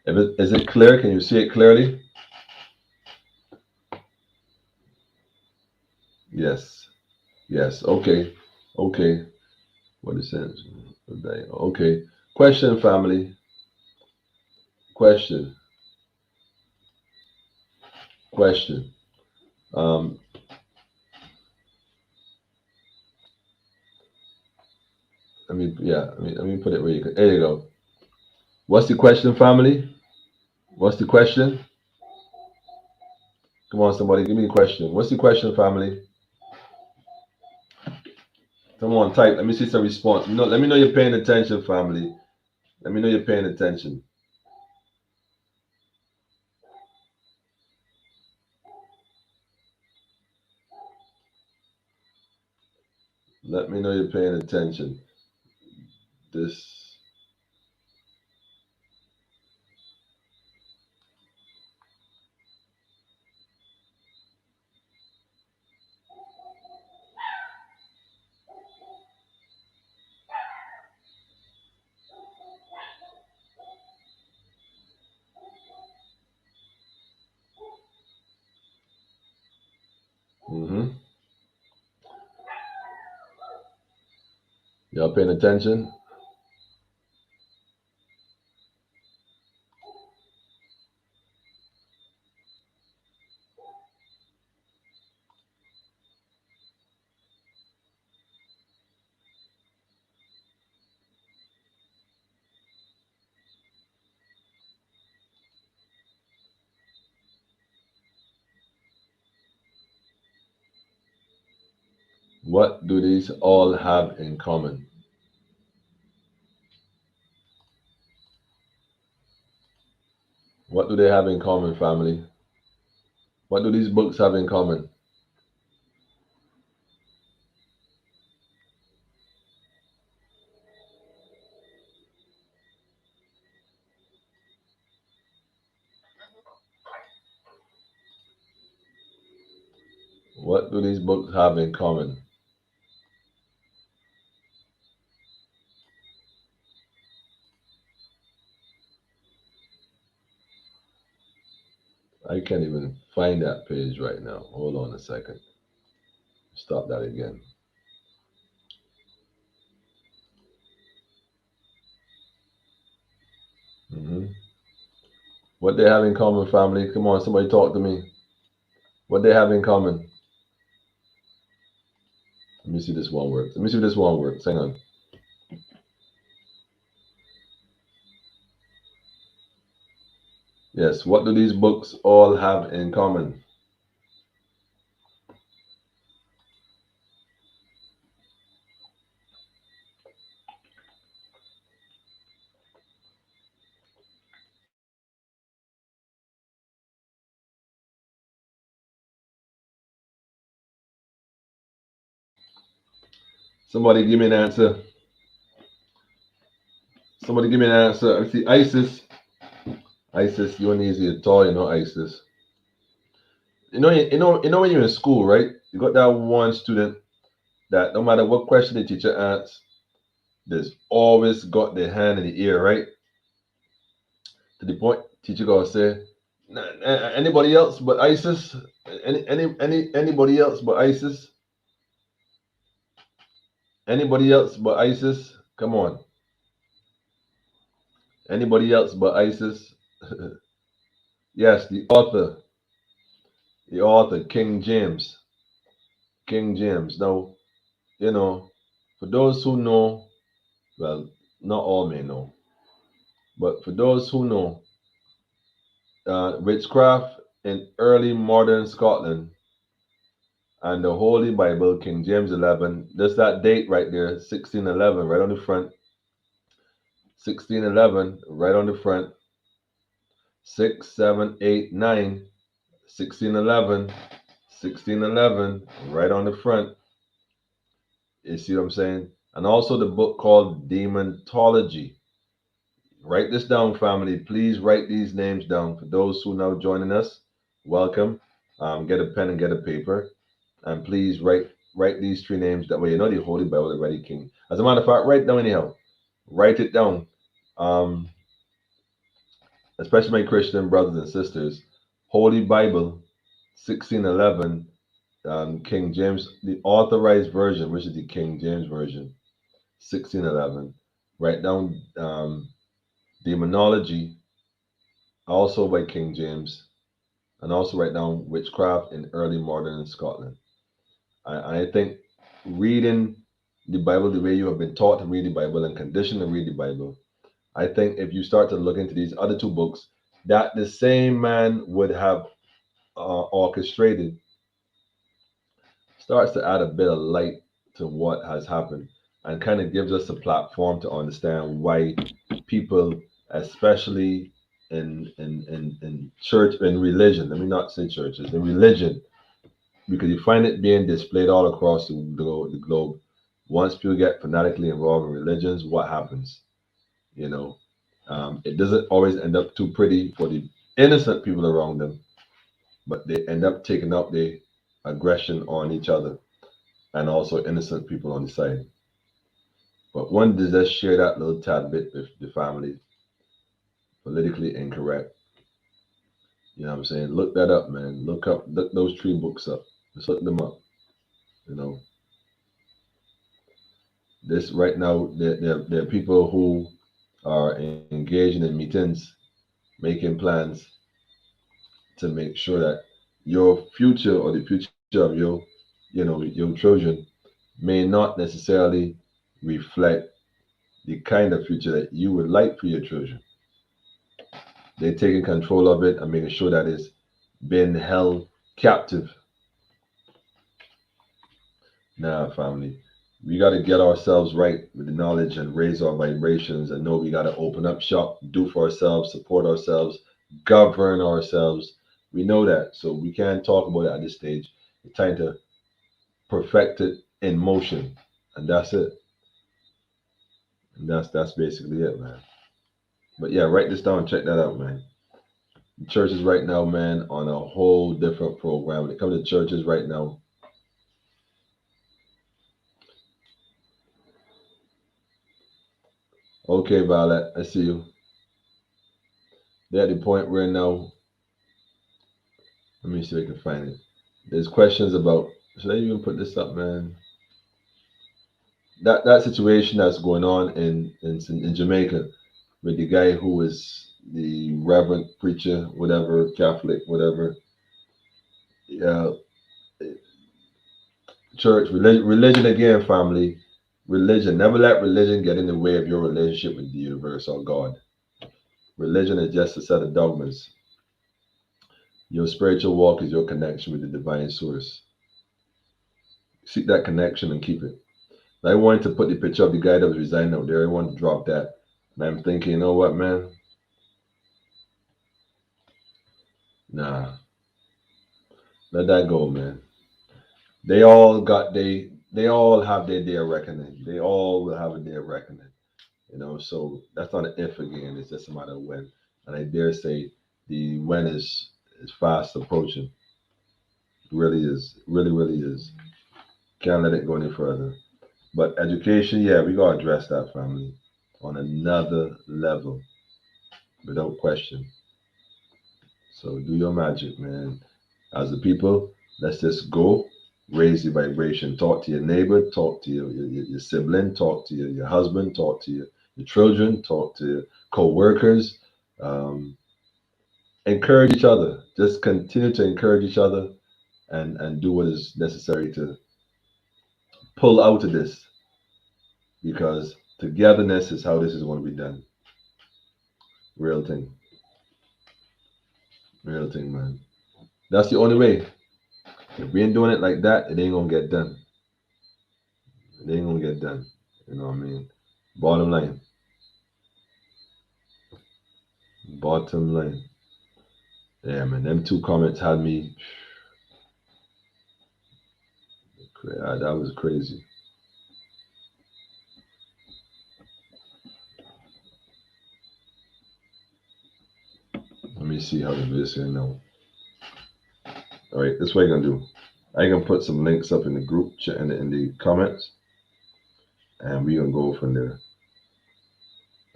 Is it clear? Can you see it clearly? Yes. Yes. Okay. Okay. What is it? Okay. Question, family. Question. Question. Um, let me put it where you can. There you go. What's the question, family? What's the question? Come on, somebody, give me the question. What's the question, family? Come on, type. Let me see some response. Let me know you're paying attention, family. Let me know you're paying attention. Let me know you're paying attention. This. Mm-hmm. Y'all paying attention? What do these all have in common? What do they have in common, family? What do these books have in common? What do these books have in common? I can't even find that page right now. Hold on a second. Stop that again. hmm What they have in common, family? Come on, somebody talk to me. What they have in common? Let me see this one works. Let me see if this one works. Hang on. Yes. What do these books all have in common? Somebody give me an answer. Somebody give me an answer. I see Isis. Isis, you ain't easy at all, Isis. You know when you're in school, right? You got that one student that no matter what question the teacher asks, there's always got their hand in the ear, right? To the point, teacher gonna say, Anybody else but ISIS? Anybody else but ISIS? Anybody else but ISIS? Come on. Anybody else but ISIS? Yes, the author, King James. King James. Now, you know, for those who know, well, not all may know, but for those who know, witchcraft in early modern Scotland and the Holy Bible, King James 11, there's that date right there, 1611, right on the front. 1611, right on the front. 6, 7, 8, 9, 1611, 1611, right on the front. You see what I'm saying? And also the book called Demontology. Write this down, family. Please write these names down. For those who now joining us, welcome. Get a pen and get a paper, and please write these three names. That way you know the Holy Bible already, King. As a matter of fact, write it down anyhow. Write it down. Um, Especially my Christian brothers and sisters. Holy Bible, 1611, King James, the authorized version, which is the King James version, 1611. Write down Demonology, also by King James, and also write down Witchcraft in Early Modern Scotland. I think reading the Bible the way you have been taught to read the Bible and conditioned to read the Bible, I think if you start to look into these other two books that the same man would have orchestrated, starts to add a bit of light to what has happened and kind of gives us a platform to understand why people, especially in church and religion, let me not say churches, in religion, because you find it being displayed all across the globe. Once people get fanatically involved in religions, what happens? You know, it doesn't always end up too pretty for the innocent people around them, but they end up taking up the aggression on each other and also innocent people on the side. But one does just share that little tad bit with the family, politically incorrect. You know what I'm saying? Look that up, man. Look those three books up. Just look them up. You know, this right now, there are people who are engaging in meetings, making plans to make sure that your future or the future of your children may not necessarily reflect the kind of future that you would like for your children. They're taking control of it and making sure that it's been held captive. Nah, family. We got to get ourselves right with the knowledge and raise our vibrations and know we got to open up shop, do for ourselves, support ourselves, govern ourselves. We know that. So we can't talk about it at this stage. It's time to perfect it in motion. And that's it. And that's basically it, man. But yeah, write this down, check that out, man. Churches right now, man, on a whole different program. When it comes to churches right now, okay, Violet, I see you. They're at the point where now, let me see if I can find it. There's questions about, should I even put this up, man? That situation that's going on in Jamaica with the guy who is the reverend preacher, whatever, Catholic, whatever. Yeah, church, religion again, family. Religion. Never let religion get in the way of your relationship with the universe or God. Religion is just a set of dogmas. Your spiritual walk is your connection with the divine source. Seek that connection and keep it. I wanted to put the picture of the guy that was resigning out there. I wanted to drop that. And I'm thinking, you know what, man? Nah, let that go, man. They all have their day of reckoning. They all will have a day of reckoning. So that's not an if again, it's just a matter of when. And I dare say the when is fast approaching. It really is. Really, really is. Can't let it go any further. But education, yeah, we gotta address that, family, on another level, without question. So do your magic, man. As a people, let's just go, raise the vibration. Talk to your neighbor, talk to your sibling, talk to your husband, talk to your children, talk to your co-workers. Um, Encourage each other. Just continue to encourage each other and do what is necessary to pull out of this because togetherness is how this is going to be done. Real thing. Real thing, man. That's the only way. If we ain't doing it like that, it ain't gonna get done. It ain't gonna get done. You know what I mean? Bottom line. Bottom line. Yeah, man. Them two comments had me. That was crazy. Let me see how to do this here now. All right, this way I'm gonna do. I can put some links up in the group chat in the comments, and we gonna go from there.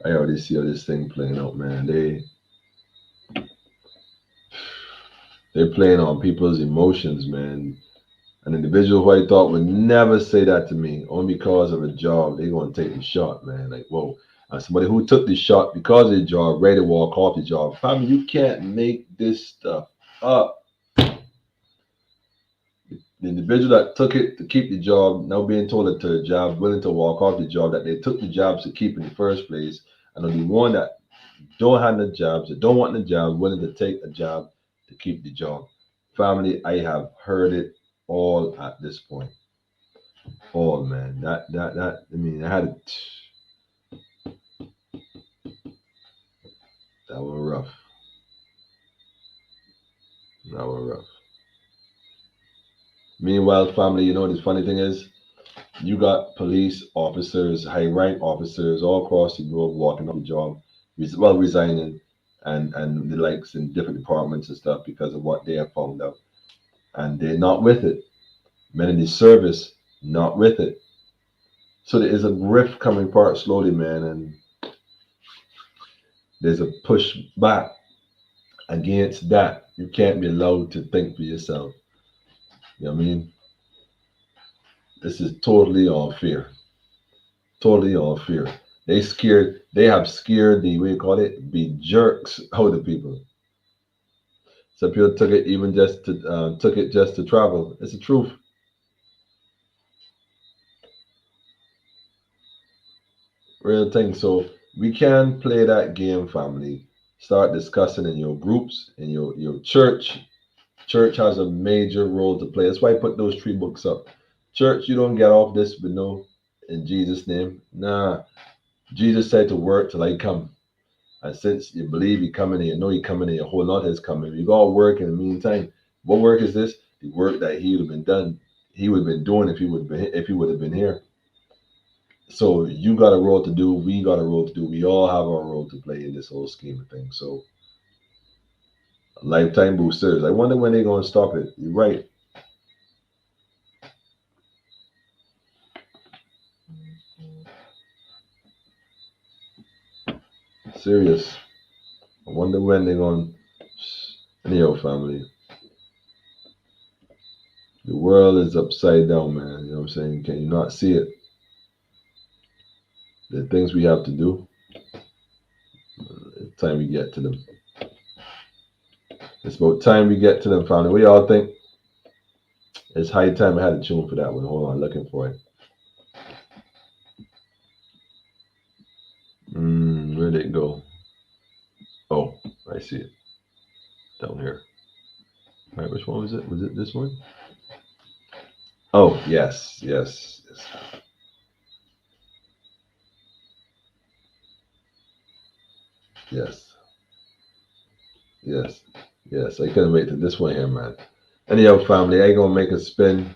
I already see how this thing playing out, man. They're playing on people's emotions, man. An individual who I thought would never say that to me, only because of a job, they gonna take the shot, man. Like, whoa. Somebody who took the shot because of the job, ready to walk off the job. Family, you can't make this stuff up. The individual that took it to keep the job, now being told that to a job, willing to walk off the job that they took the jobs to keep in the first place, and the one that don't have the jobs, that don't want the job, willing to take a job to keep the job. Family, I have heard it all at this point. All, man. That. I mean, I had it. That was rough. That was rough. Meanwhile, family, you know what the funny thing is? You got police officers, high rank officers all across the globe walking off the job, resigning, and the likes in different departments and stuff because of what they have found out, and they're not with it. Men in the service not with it. So there is a rift coming apart slowly, man, and there's a push back against that. You can't be allowed to think for yourself. You know what I mean? This is totally unfair. Totally unfair. They have scared the, what do you call it, the jerks out of people. Some people took it just to travel. It's the truth. Real thing. So we can play that game, family. Start discussing in your groups, in your church. Church has a major role to play. That's why I put those three books up. Church, you don't get off this with no in Jesus' name. Nah. Jesus said to work till I come. And since you believe he coming and you know he coming and your whole lot is coming, you got to work in the meantime. What work is this? The work that he would have been done. He would have been doing if he would have been here. So you got a role to do. We got a role to do. We all have our role to play in this whole scheme of things. So lifetime boosters. I wonder when they're gonna stop it. You're right. Serious. I wonder when they're gonna. Anyhow, family. The world is upside down, man. You know what I'm saying? Can you not see it? The things we have to do. It's time we get to them. It's about time we get to them, family. What y'all think? It's high time. I had a tune for that one. Hold on, looking for it. Where'd it go? Oh, I see it. Down here. All right, which one was it? Was it this one? Oh, yes. Yes. Yes. Yes. I couldn't wait to this one here, man. Anyhow, family, I ain't gonna make a spin.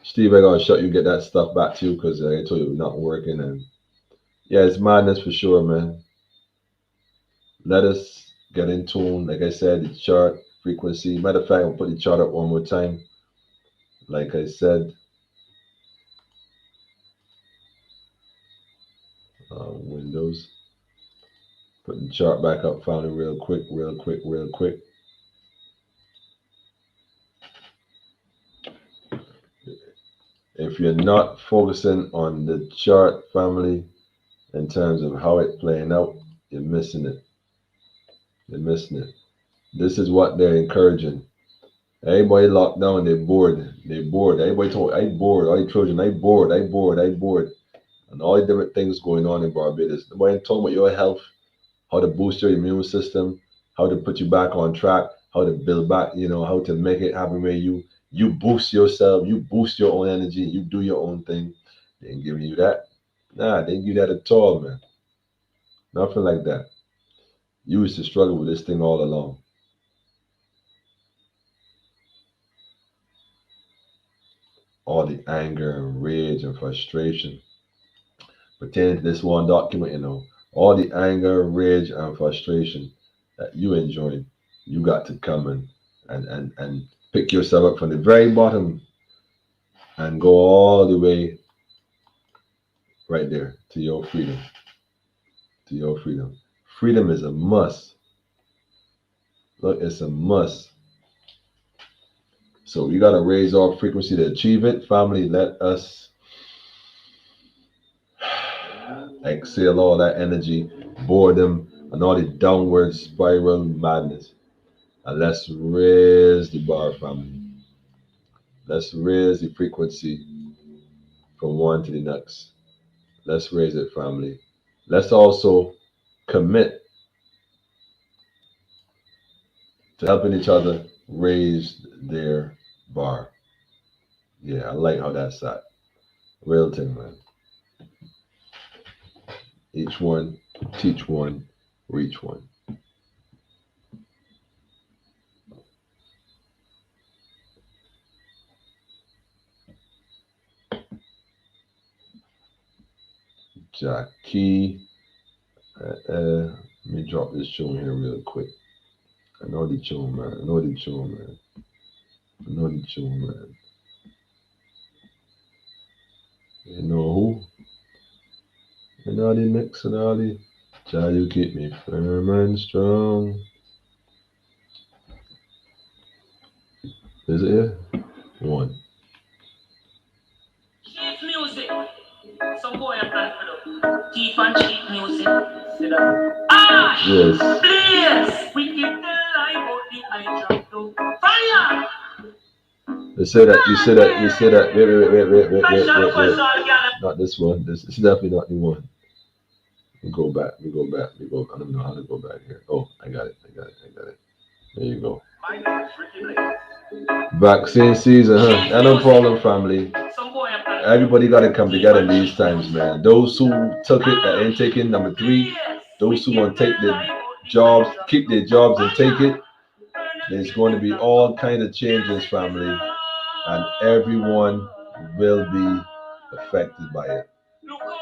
Steve, I gotta shut you, get that stuff back to you because I told you it's not working. And yeah, it's madness for sure, man. Let us get in tune. Like I said, the chart frequency. Matter of fact, I'll put the chart up one more time. Like I said, Windows. Put the chart back up, family, real quick. If you're not focusing on the chart, family, in terms of how it playing out, you're missing it. You're missing it. This is what they're encouraging. Everybody locked down, they bored. They bored. Everybody told I bored. All the children, I bored, I bored, I bored. And all the different things going on in Barbados. Nobody talking about your health, how to boost your immune system, how to put you back on track, how to build back, how to make it happen where you boost yourself, you boost your own energy, you do your own thing. They ain't giving you that. Nah, they ain't give you that at all, man. Nothing like that. You used to struggle with this thing all along. All the anger and rage and frustration pertaining to this one document, all the anger, rage, and frustration that you enjoy, you got to come and pick yourself up from the very bottom and go all the way right there to your freedom. To your freedom. Freedom is a must. Look, it's a must. So we got to raise our frequency to achieve it. Family, let us exhale all that energy, boredom, and all the downward spiral madness. And let's raise the bar, family. Let's raise the frequency from one to the next. Let's raise it, family. Let's also commit to helping each other raise their bar. Yeah, I like how that's at. Real thing, man. Each one, teach one, reach one. Jackie. Let me drop this tune here real quick. I know the tune, man. I know the tune, man. You know who? You know the mix and all the. Child, you keep me firm and strong. Is it here? One. Cheap music. Some boy and plan for them. Deep and cheap music. See that? Ah! Yes. Please! We keep the light out the eye drop to fire! You say that. Wait. Not this one. This is definitely not the one. We go back. I don't know how to go back here. Oh, I got it. There you go. Vaccine season, huh? No problem, family. Everybody got to come together in these times, man. Those who took it that ain't taking, number three, those who want to take their jobs, keep their jobs and take it, there's going to be all kind of changes, family, and everyone will be affected by it. Look how long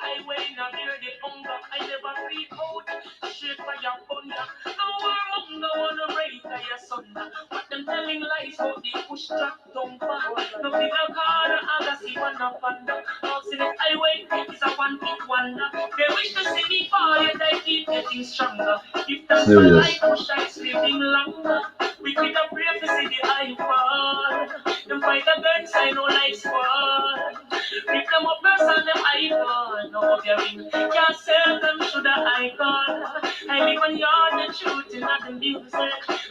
I wait, now hear the hunger. I never freak out, shake by your thunder. No more hunger, wanna raise by your son. But them telling lies, how they push Jack down far. No bigger car, I got see one up under. Now see the highway, it's a one hit wonder. They wish to see me fall, yet I keep getting stronger. If that's the life, push I sleeping longer. We could have pray to see the high fall. Them fight against, I know life's fall. Pick them up, person, them icon. No caring, can't sell them, should I icon. I live on yard, the truth, and not the music.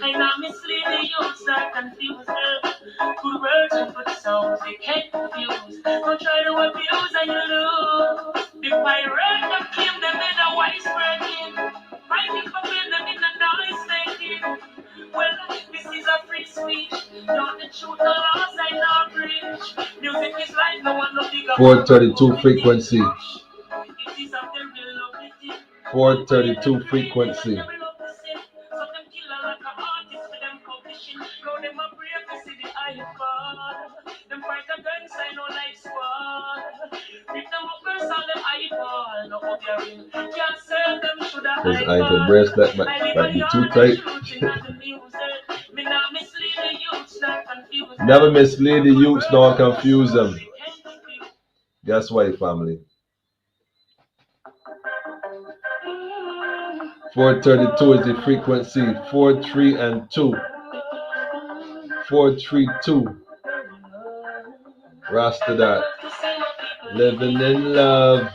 I not mislead the youths, I confuse them. Good words and good sounds, they can't confuse. Don't try to abuse and you lose. The pirate that came, them in a wise breaking. Fighting for them in a noise making. Well, this is a free speech. Not the truth, the laws I not preach. Music is life, no one no bigger. 432 frequency. It is a very lovely thing. 432 frequency. Because I could bracelet might be too tight. Never mislead the youths nor confuse them. Guess what, family? 432 is the frequency. 4, 3, and 2. 432. Rasta that. Living in love.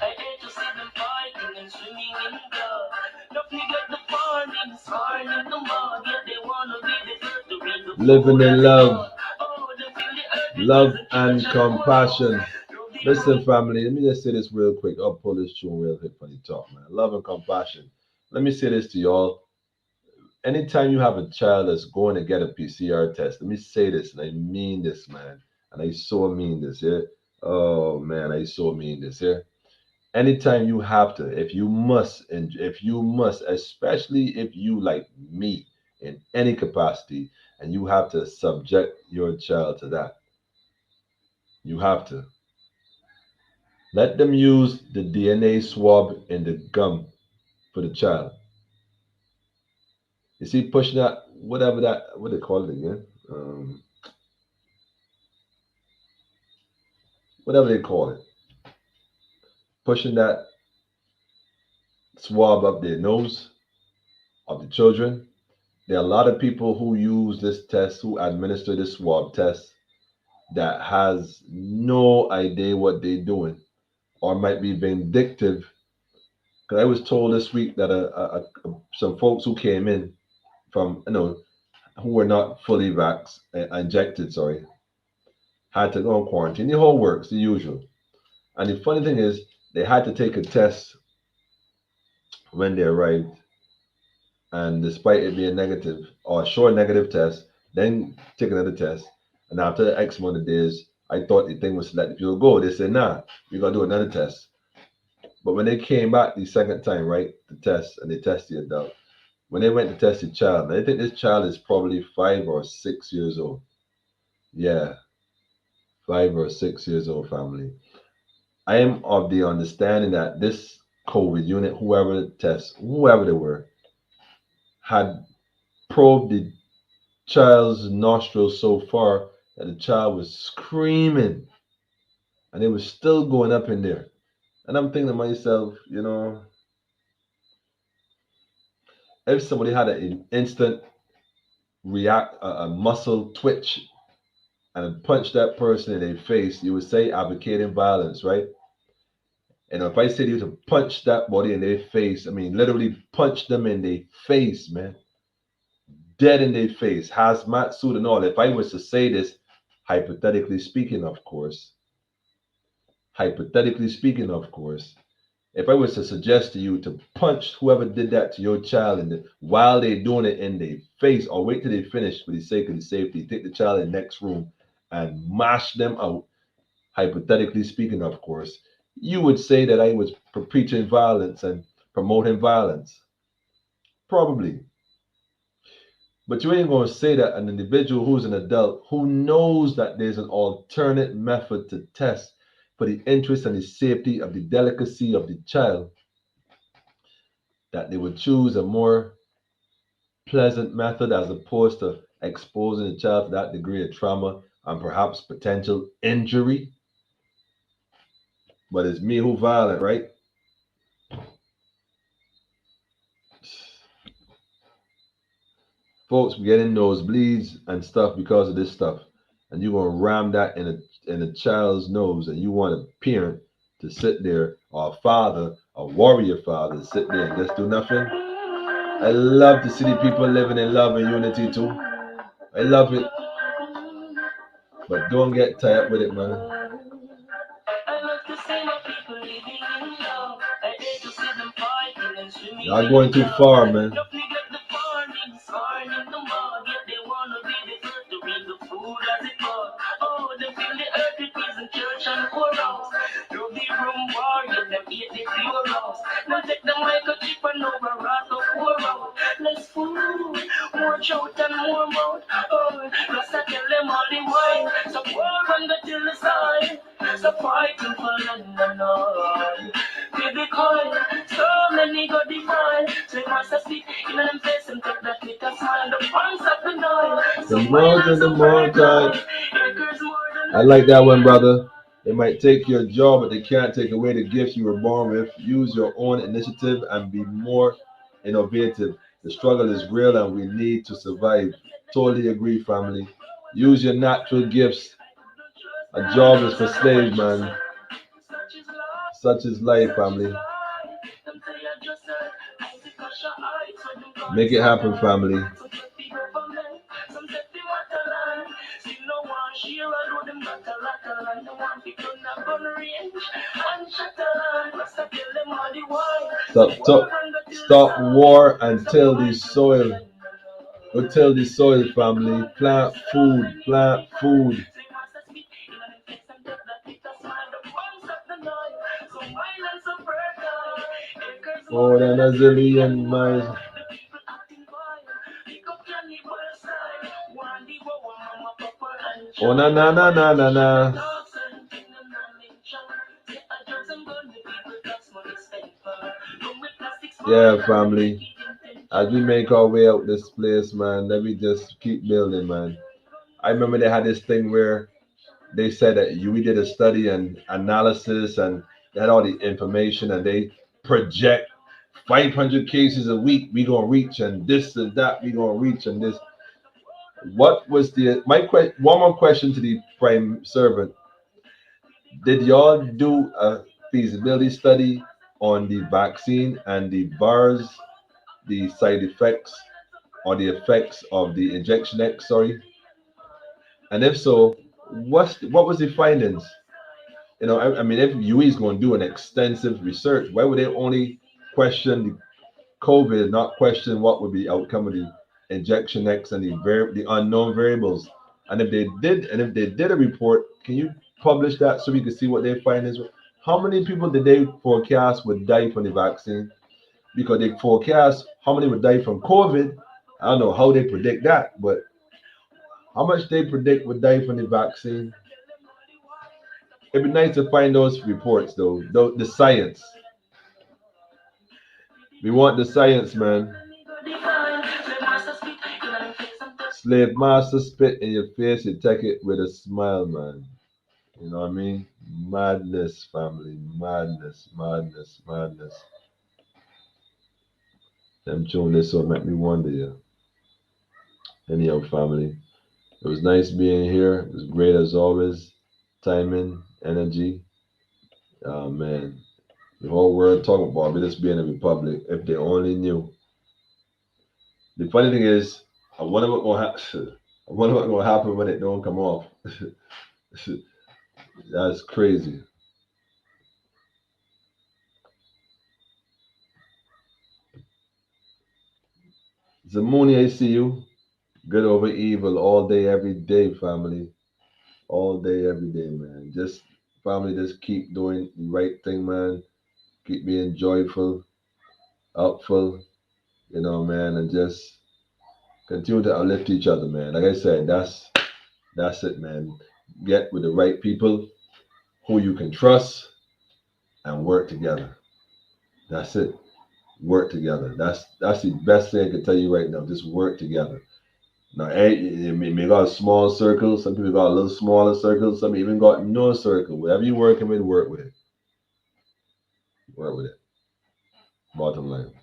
Living in love. Love and compassion. Listen, family, let me just say this real quick. I'll pull this tune real quick from the top, man. Love and compassion. Let me say this to y'all. Anytime you have a child that's going to get a PCR test, let me say this, and I mean this, man. And I so mean this, yeah. Oh man, I so mean this, yeah. Anytime you have to, if you must, and if you must, especially if you like me in any capacity, and you have to subject your child to that, you have to. Let them use the DNA swab in the gum for the child. You see, pushing that, whatever that, what they call it again? Whatever they call it. Pushing that swab up their nose of the children. There are a lot of people who use this test, who administer this swab test, that has no idea what they're doing or might be vindictive. Because I was told this week that some folks who came in from, who were not fully injected, had to go on quarantine. The whole works, the usual. And the funny thing is, they had to take a test when they arrived. And despite it being negative, or a short negative test, then take another test. And after X amount of days, I thought the thing was to let the people go. They said, nah, we got to do another test. But when they came back the second time, right, to test, and they test the adult, when they went to test the child, they think this child is probably 5 or 6 years old. Yeah, 5 or 6 years old, family. I am of the understanding that this COVID unit, whoever tests, whoever they were, had probed the child's nostrils so far that the child was screaming, and it was still going up in there. And I'm thinking to myself, if somebody had an instant a muscle twitch and punch that person in their face, you would say advocating violence, right? And if I said you to punch that body in their face, I mean literally punch them in their face, man. Dead in their face, hazmat suit and all. If I was to say this, hypothetically speaking, of course, If I was to suggest to you to punch whoever did that to your child while they're doing it in their face, or wait till they finish for the sake of the safety, take the child in the next room and mash them out, hypothetically speaking, of course, you would say that I was preaching violence and promoting violence. Probably. But you ain't going to say that an individual who's an adult who knows that there's an alternate method to test for the interest and the safety of the delicacy of the child, that they would choose a more pleasant method as opposed to exposing the child to that degree of trauma and perhaps potential injury. But it's me who violent, right? Folks getting nosebleeds and stuff because of this stuff. And you're gonna ram that in a child's nose, and you want a parent to sit there, or a father, a warrior father, to sit there and just do nothing. I love to see the people living in love and unity too. I love it. But don't get tired with it, man. Y'all going too far, man. Watch out and more mouth. Oh, plus I tell them all the while. So pour on the till the side. So fighting for London, Lord. Baby call, so many got the fire. So you must speak in them face and take that little smile. The pants of the noise. The more than the more time. I like that one, brother. They might take your job, but they can't take away the gifts you were born with. Use your own initiative and be more innovative. The struggle is real and we need to survive. Totally agree, family. Use your natural gifts. A job is for slaves, man. Such is life, family. Make it happen, family. Stop war and till the soil. Go till the soil, family. Plant food, plant food. More than a zillion miles. Oh na na na na na na. Yeah, family. As we make our way out this place, man, let me just keep building, man. I remember they had this thing where they said that we did a study and analysis and they had all the information and they project 500 cases a week we gonna reach and this and that we gonna reach and this. What was one more question to the prime servant? Did y'all do a feasibility study on the vaccine and the bars, the side effects or the effects of the injection X? Sorry, and if so, what was the findings? You know, I mean, if UE is going to do an extensive research, why would they only question the COVID, not question what would be the outcome of the injection X and the unknown variables? And if they did a report, can you publish that so we can see what their findings were? How many people did they forecast would die from the vaccine? Because they forecast how many would die from COVID. I don't know how they predict that, but how much they predict would die from the vaccine? It'd be nice to find those reports, though. The science. We want the science, man. Slave master spit in your face, you take it with a smile, man. You know what I mean? Madness, family. Madness, madness, madness. Them tune this will make me wonder, yeah. Anyhow, family. It was nice being here. It was great as always. Timing, energy. Oh, man. The whole world talking about Barbados being a republic. If they only knew. The funny thing is, I wonder what gonna happen. I wonder what gonna happen when it don't come off. That's crazy. Zamuni, I see you. Good over evil all day, every day, family. All day, every day, man. Just family, just keep doing the right thing, man. Keep being joyful, upful, man, and just continue to uplift each other, man. Like I said, that's it, man. Get with the right people who you can trust and work together. That's it. Work together. That's the best thing I can tell you right now. Just work together. Now, may got a small circle. Some people got a little smaller circle. Some even got no circle. Whatever you're working with, work with it. Work with it. Bottom line.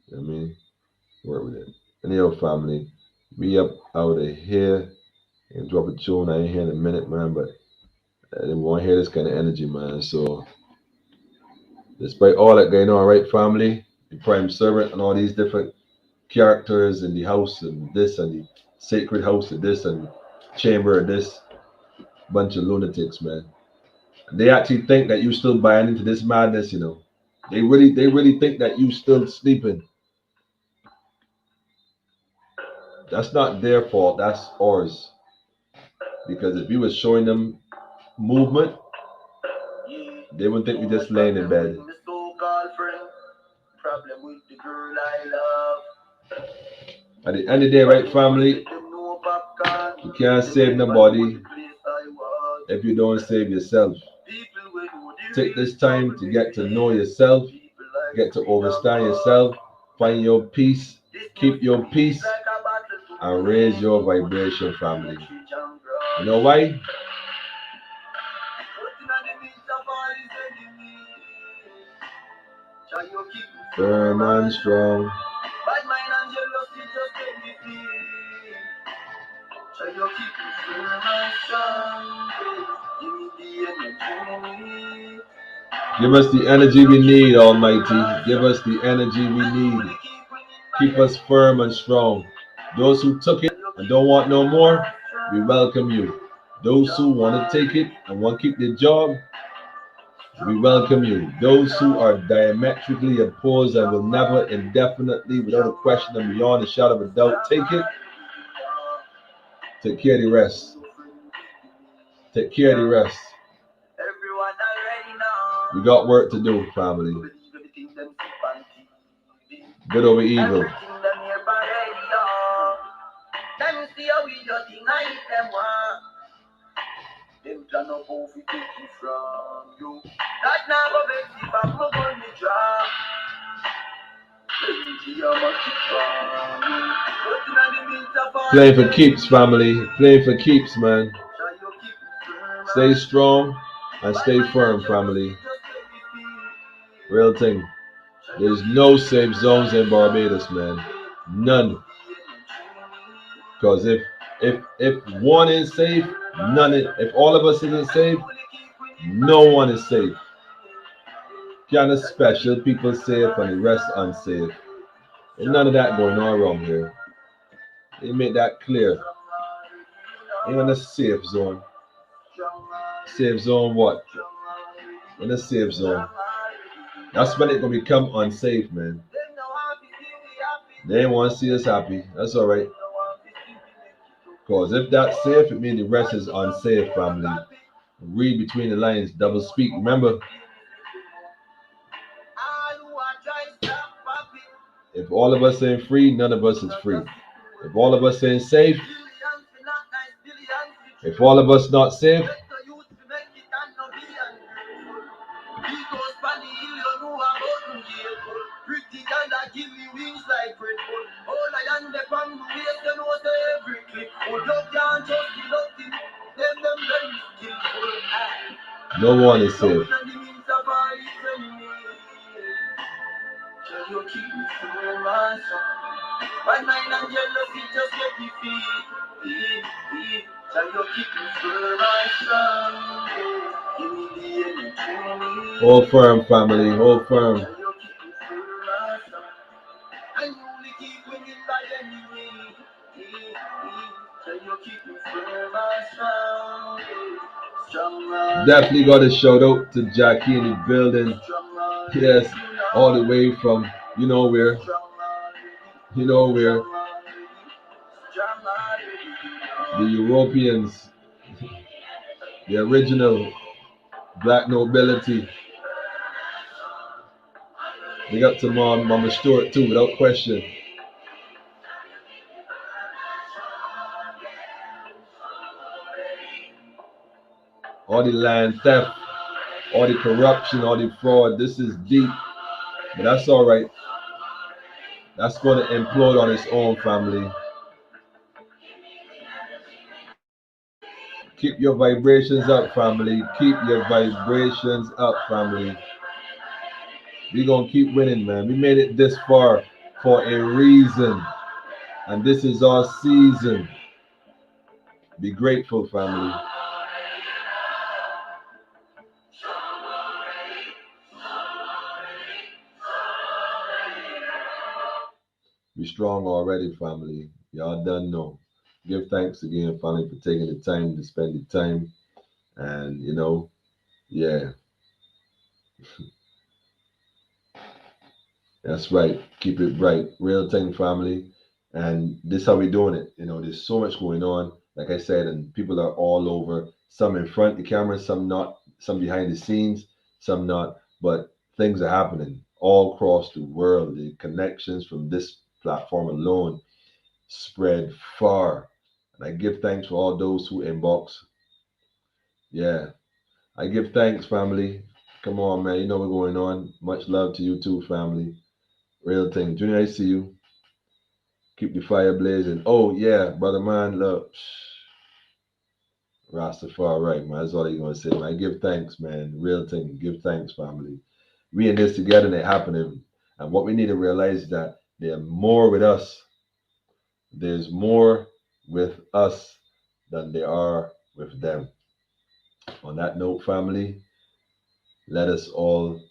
You know what I mean? Work with it. Anyhow, family, we up out of here and drop a tune. I ain't here in a minute, man, but I didn't want to hear this kind of energy, man. So, despite all that going on, right, family, the prime servant and all these different characters in the house and this and the sacred house of this and chamber of this, bunch of lunatics, man. And they actually think that you still buying into this madness, They really think that you still sleeping. That's not their fault. That's ours. Because if we was showing them movement, they wouldn't think we just laying in bed. At the end of the day, right, family, you can't save nobody if you don't save yourself. Take this time to get to know yourself, get to understand yourself, find your peace, keep your peace, and raise your vibration, family. You know why? Firm and strong. Give us the energy we need, Almighty. Give us the energy we need. Keep us firm and strong. Those who took it and don't want no more, we welcome you. Those who want to take it and want to keep their job, we welcome you. Those who are diametrically opposed and will never indefinitely, without a question and beyond a shadow of a doubt, take it, take care of the rest. Take care of the rest. We got work to do, family. Good over evil. Playing for keeps, family. Playing for keeps, man. Stay strong and stay firm, family. Real thing. There's no safe zones in Barbados, man. None. Because if one is safe, if all of us isn't safe, no one is safe. Kind of special people safe and the rest unsafe. There's none of that going on around here. They make that clear. Ain't in a safe zone. Safe zone what? In a safe zone. That's when it's gonna become unsafe, man. They want to see us happy. That's alright. Because if that's safe, it means the rest is unsafe, family. Read between the lines, double speak. Remember, if all of us ain't free, none of us is free. If all of us ain't safe, if all of us not safe, no one is safe. Hold firm, family. Hold firm. Definitely got a shout out to Jackie in the building. Yes, all the way from you know where. You know, where the Europeans, the original black nobility, big up to Mama Stewart too, without question. All the land theft, all the corruption, all the fraud, this is deep. But that's all right. That's going to implode on its own, family. Keep your vibrations up, family. Keep your vibrations up, family. We're going to keep winning, man. We made it this far for a reason. And this is our season. Be grateful, family. Be strong already, family. Y'all done know. Give thanks again, family, for taking the time to spend the time. And, yeah, that's right. Keep it bright. Real thing, family. And this how we doing it. There's so much going on, like I said, and people are all over. Some in front of the camera, some not, some behind the scenes, some not. But things are happening all across the world. The connections from this platform alone spread far. And I give thanks for all those who inbox. Yeah, I give thanks, family. Come on, man. You know what's going on. Much love to you too, family. Real thing. Junior, I see you. Keep the fire blazing. Oh, yeah, brother man. Look, Rastafari, right, man. That's all you going to say, man. I give thanks, man. Real thing. Give thanks, family. We in this together and it happening. And what we need to realize is that there's more with us. There's more with us than there are with them. On that note, family, let us all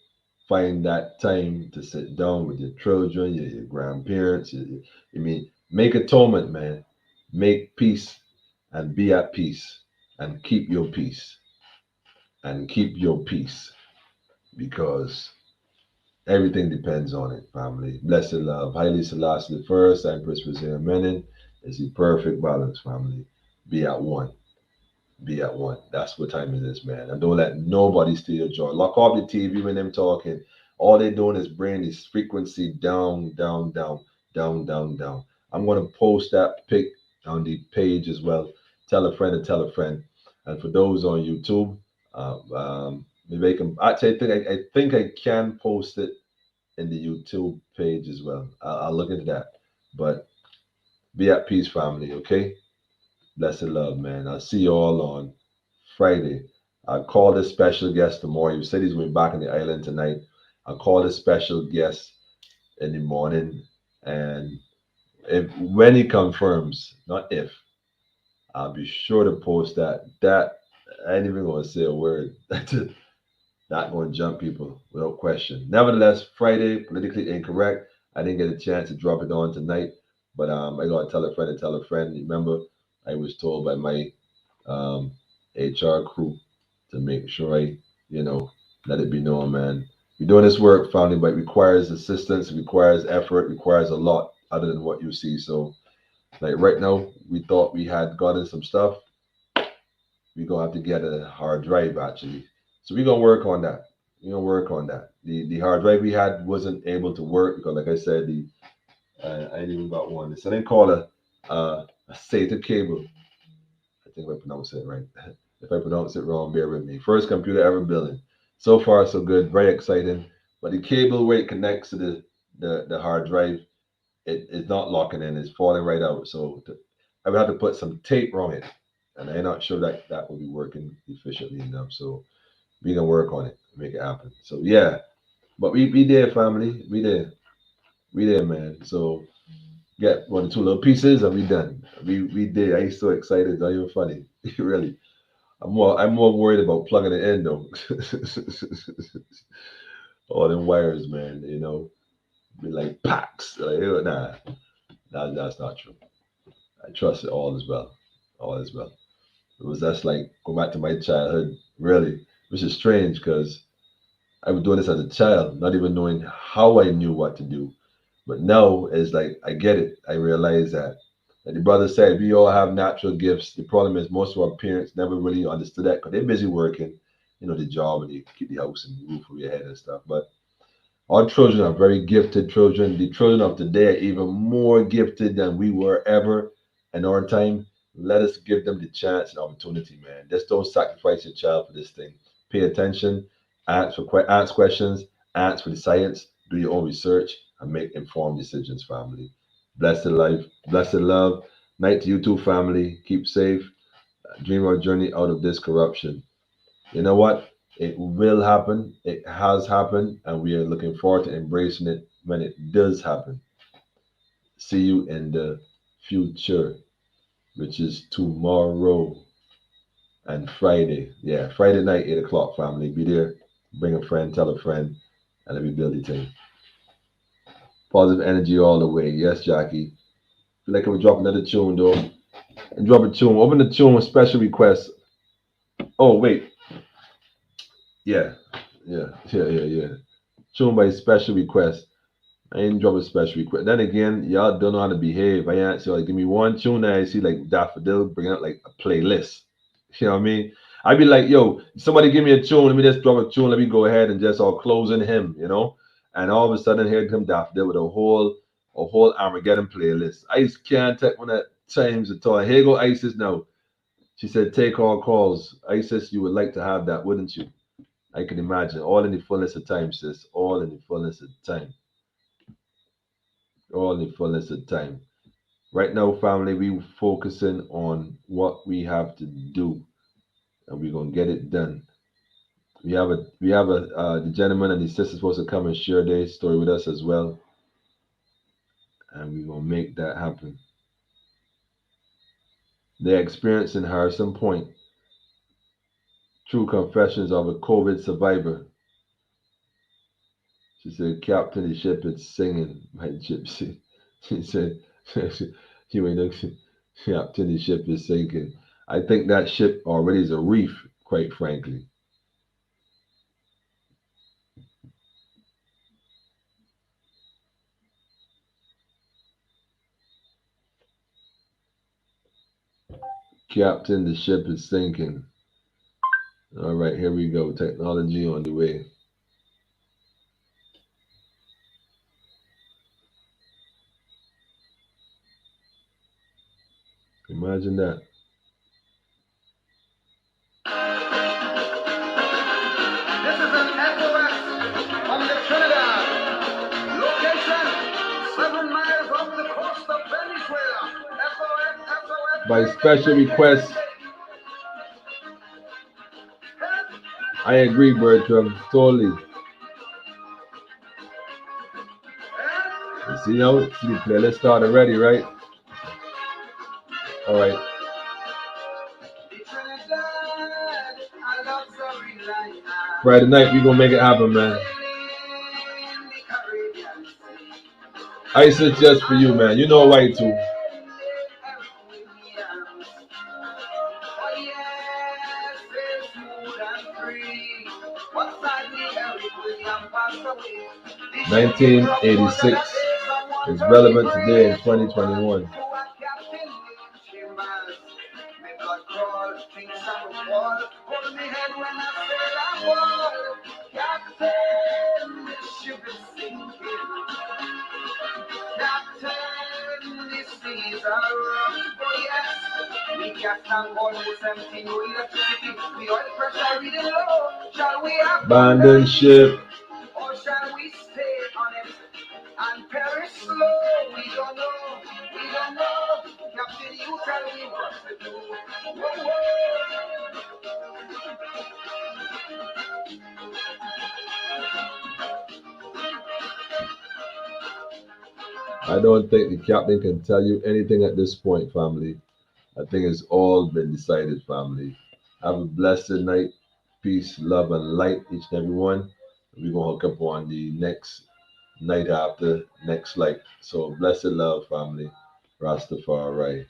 find that time to sit down with your children, your grandparents. Make atonement, man. Make peace and be at peace and keep your peace and keep your peace because everything depends on it, family. Blessed love. Haile Selassie the First, Empress Brazil Menin is the perfect balance, family. Be at one. Be at one. That's what time it is, man. And don't let nobody steal your joy. Lock off the TV when them talking. All they doing is bringing this frequency down, down, down, down, down, down. I'm gonna post that pic on the page as well. Tell a friend and tell a friend. And for those on YouTube, maybe I can. Actually, I think I can post it in the YouTube page as well. I'll look into that. But be at peace, family. Okay. Blessed love, man. I'll see you all on Friday. I'll call this special guest tomorrow. You said he's going back in the island tonight. I'll call this special guest in the morning. And if when he confirms, not if, I'll be sure to post that. That I ain't even gonna say a word. Not gonna jump people without question. Nevertheless, Friday, politically incorrect. I didn't get a chance to drop it on tonight, but I gotta tell a friend and tell a friend. Remember, I was told by my um, HR crew to make sure let it be known, man. We're doing this work, family, but it requires assistance, it requires effort, it requires a lot other than what you see. So, like right now, we thought we had gotten some stuff. We're gonna have to get a hard drive actually. So we're gonna work on that. We're gonna work on that. The hard drive we had wasn't able to work because, like I said, the I ain't even got one. It's something called a SATA cable. I think if I pronounce it right. If I pronounce it wrong, bear with me. First computer ever building. So far, so good. Very exciting. But the cable where it connects to the hard drive, it's not locking in. It's falling right out. So I would have to put some tape on it, and I'm not sure that that will be working efficiently enough. So we gonna work on it, make it happen. So yeah, but we there, family. We there, man. So get one or two little pieces, and we done. We did. I ain't so excited. It's not even funny, really. I'm more worried about plugging it in though. All them wires, man. Be like packs. Like, nah, that's not true. I trust it all as well. All as well. That's like going back to my childhood, really, which is strange because I was doing this as a child, not even knowing how I knew what to do. But now it's like I get it. I realize that. Like the brother said, we all have natural gifts. The problem is most of our parents never really understood that because they're busy working, the job and they keep the house and the roof over your head and stuff. But our children are very gifted children. The children of today are even more gifted than we were ever in our time. Let us give them the chance and opportunity, man. Just don't sacrifice your child for this thing. Pay attention, ask questions, ask for the science, do your own research, and make informed decisions, family. Blessed life, blessed love. Night to you too, family. Keep safe. Dream our journey out of this corruption. You know what? It will happen. It has happened, and we are looking forward to embracing it when it does happen. See you in the future, which is tomorrow and Friday. Yeah, Friday night, 8 o'clock, family. Be there. Bring a friend, tell a friend, and let me build the thing. Positive energy all the way. Yes, Jackie. Feel like we drop another tune, though. And drop a tune. Open the tune with special requests. Oh, wait. Yeah. Yeah. Tune by special request. I ain't drop a special request. Then again, y'all don't know how to behave. I answer like give me one tune and I see like Daffodil bring out like a playlist. You know what I mean? I'd be like, yo, somebody give me a tune. Let me just drop a tune. Let me go ahead and just all closing him. And all of a sudden here come Daffodil with a whole Armageddon playlist. I just can't take one at times at all. Here go Isis now. She said, take all calls. Isis, you would like to have that, wouldn't you? I can imagine. All in the fullness of time, sis. All in the fullness of time. All in the fullness of time. Right now, family, we focusing on what we have to do, and we're gonna get it done. We have the gentleman and the sister supposed to come and share their story with us as well, and we're gonna make that happen. They're experiencing Harrison Point, true confessions of a COVID survivor. She said, Captain, the ship is singing, my gypsy. She said, you ain't know, Captain, the ship is sinking. I think that ship already is a reef, quite frankly. Captain, the ship is sinking. All right, here we go. Technology on the way. Imagine that. This is an SOS from the Trinidad. Location 7 miles off the coast of Venezuela. SOS. By special request, I agree, Bertram. Totally. You see now, see the playlist start already, right? All right. Friday night, we gonna make it happen, man. Ice is just for you, man. You know why too. Away. 1986 is relevant today in 2021. Abandon ship. Or shall we stay on it and perish slow? We don't know. We don't know. Captain, you tell me what to do. Whoa, whoa. I don't think the captain can tell you anything at this point, family. I think it's all been decided, family. Have a blessed night. Peace, love, and light, each and every one. We're gonna hook up on the next night after next light. So blessed love, family. Rastafari.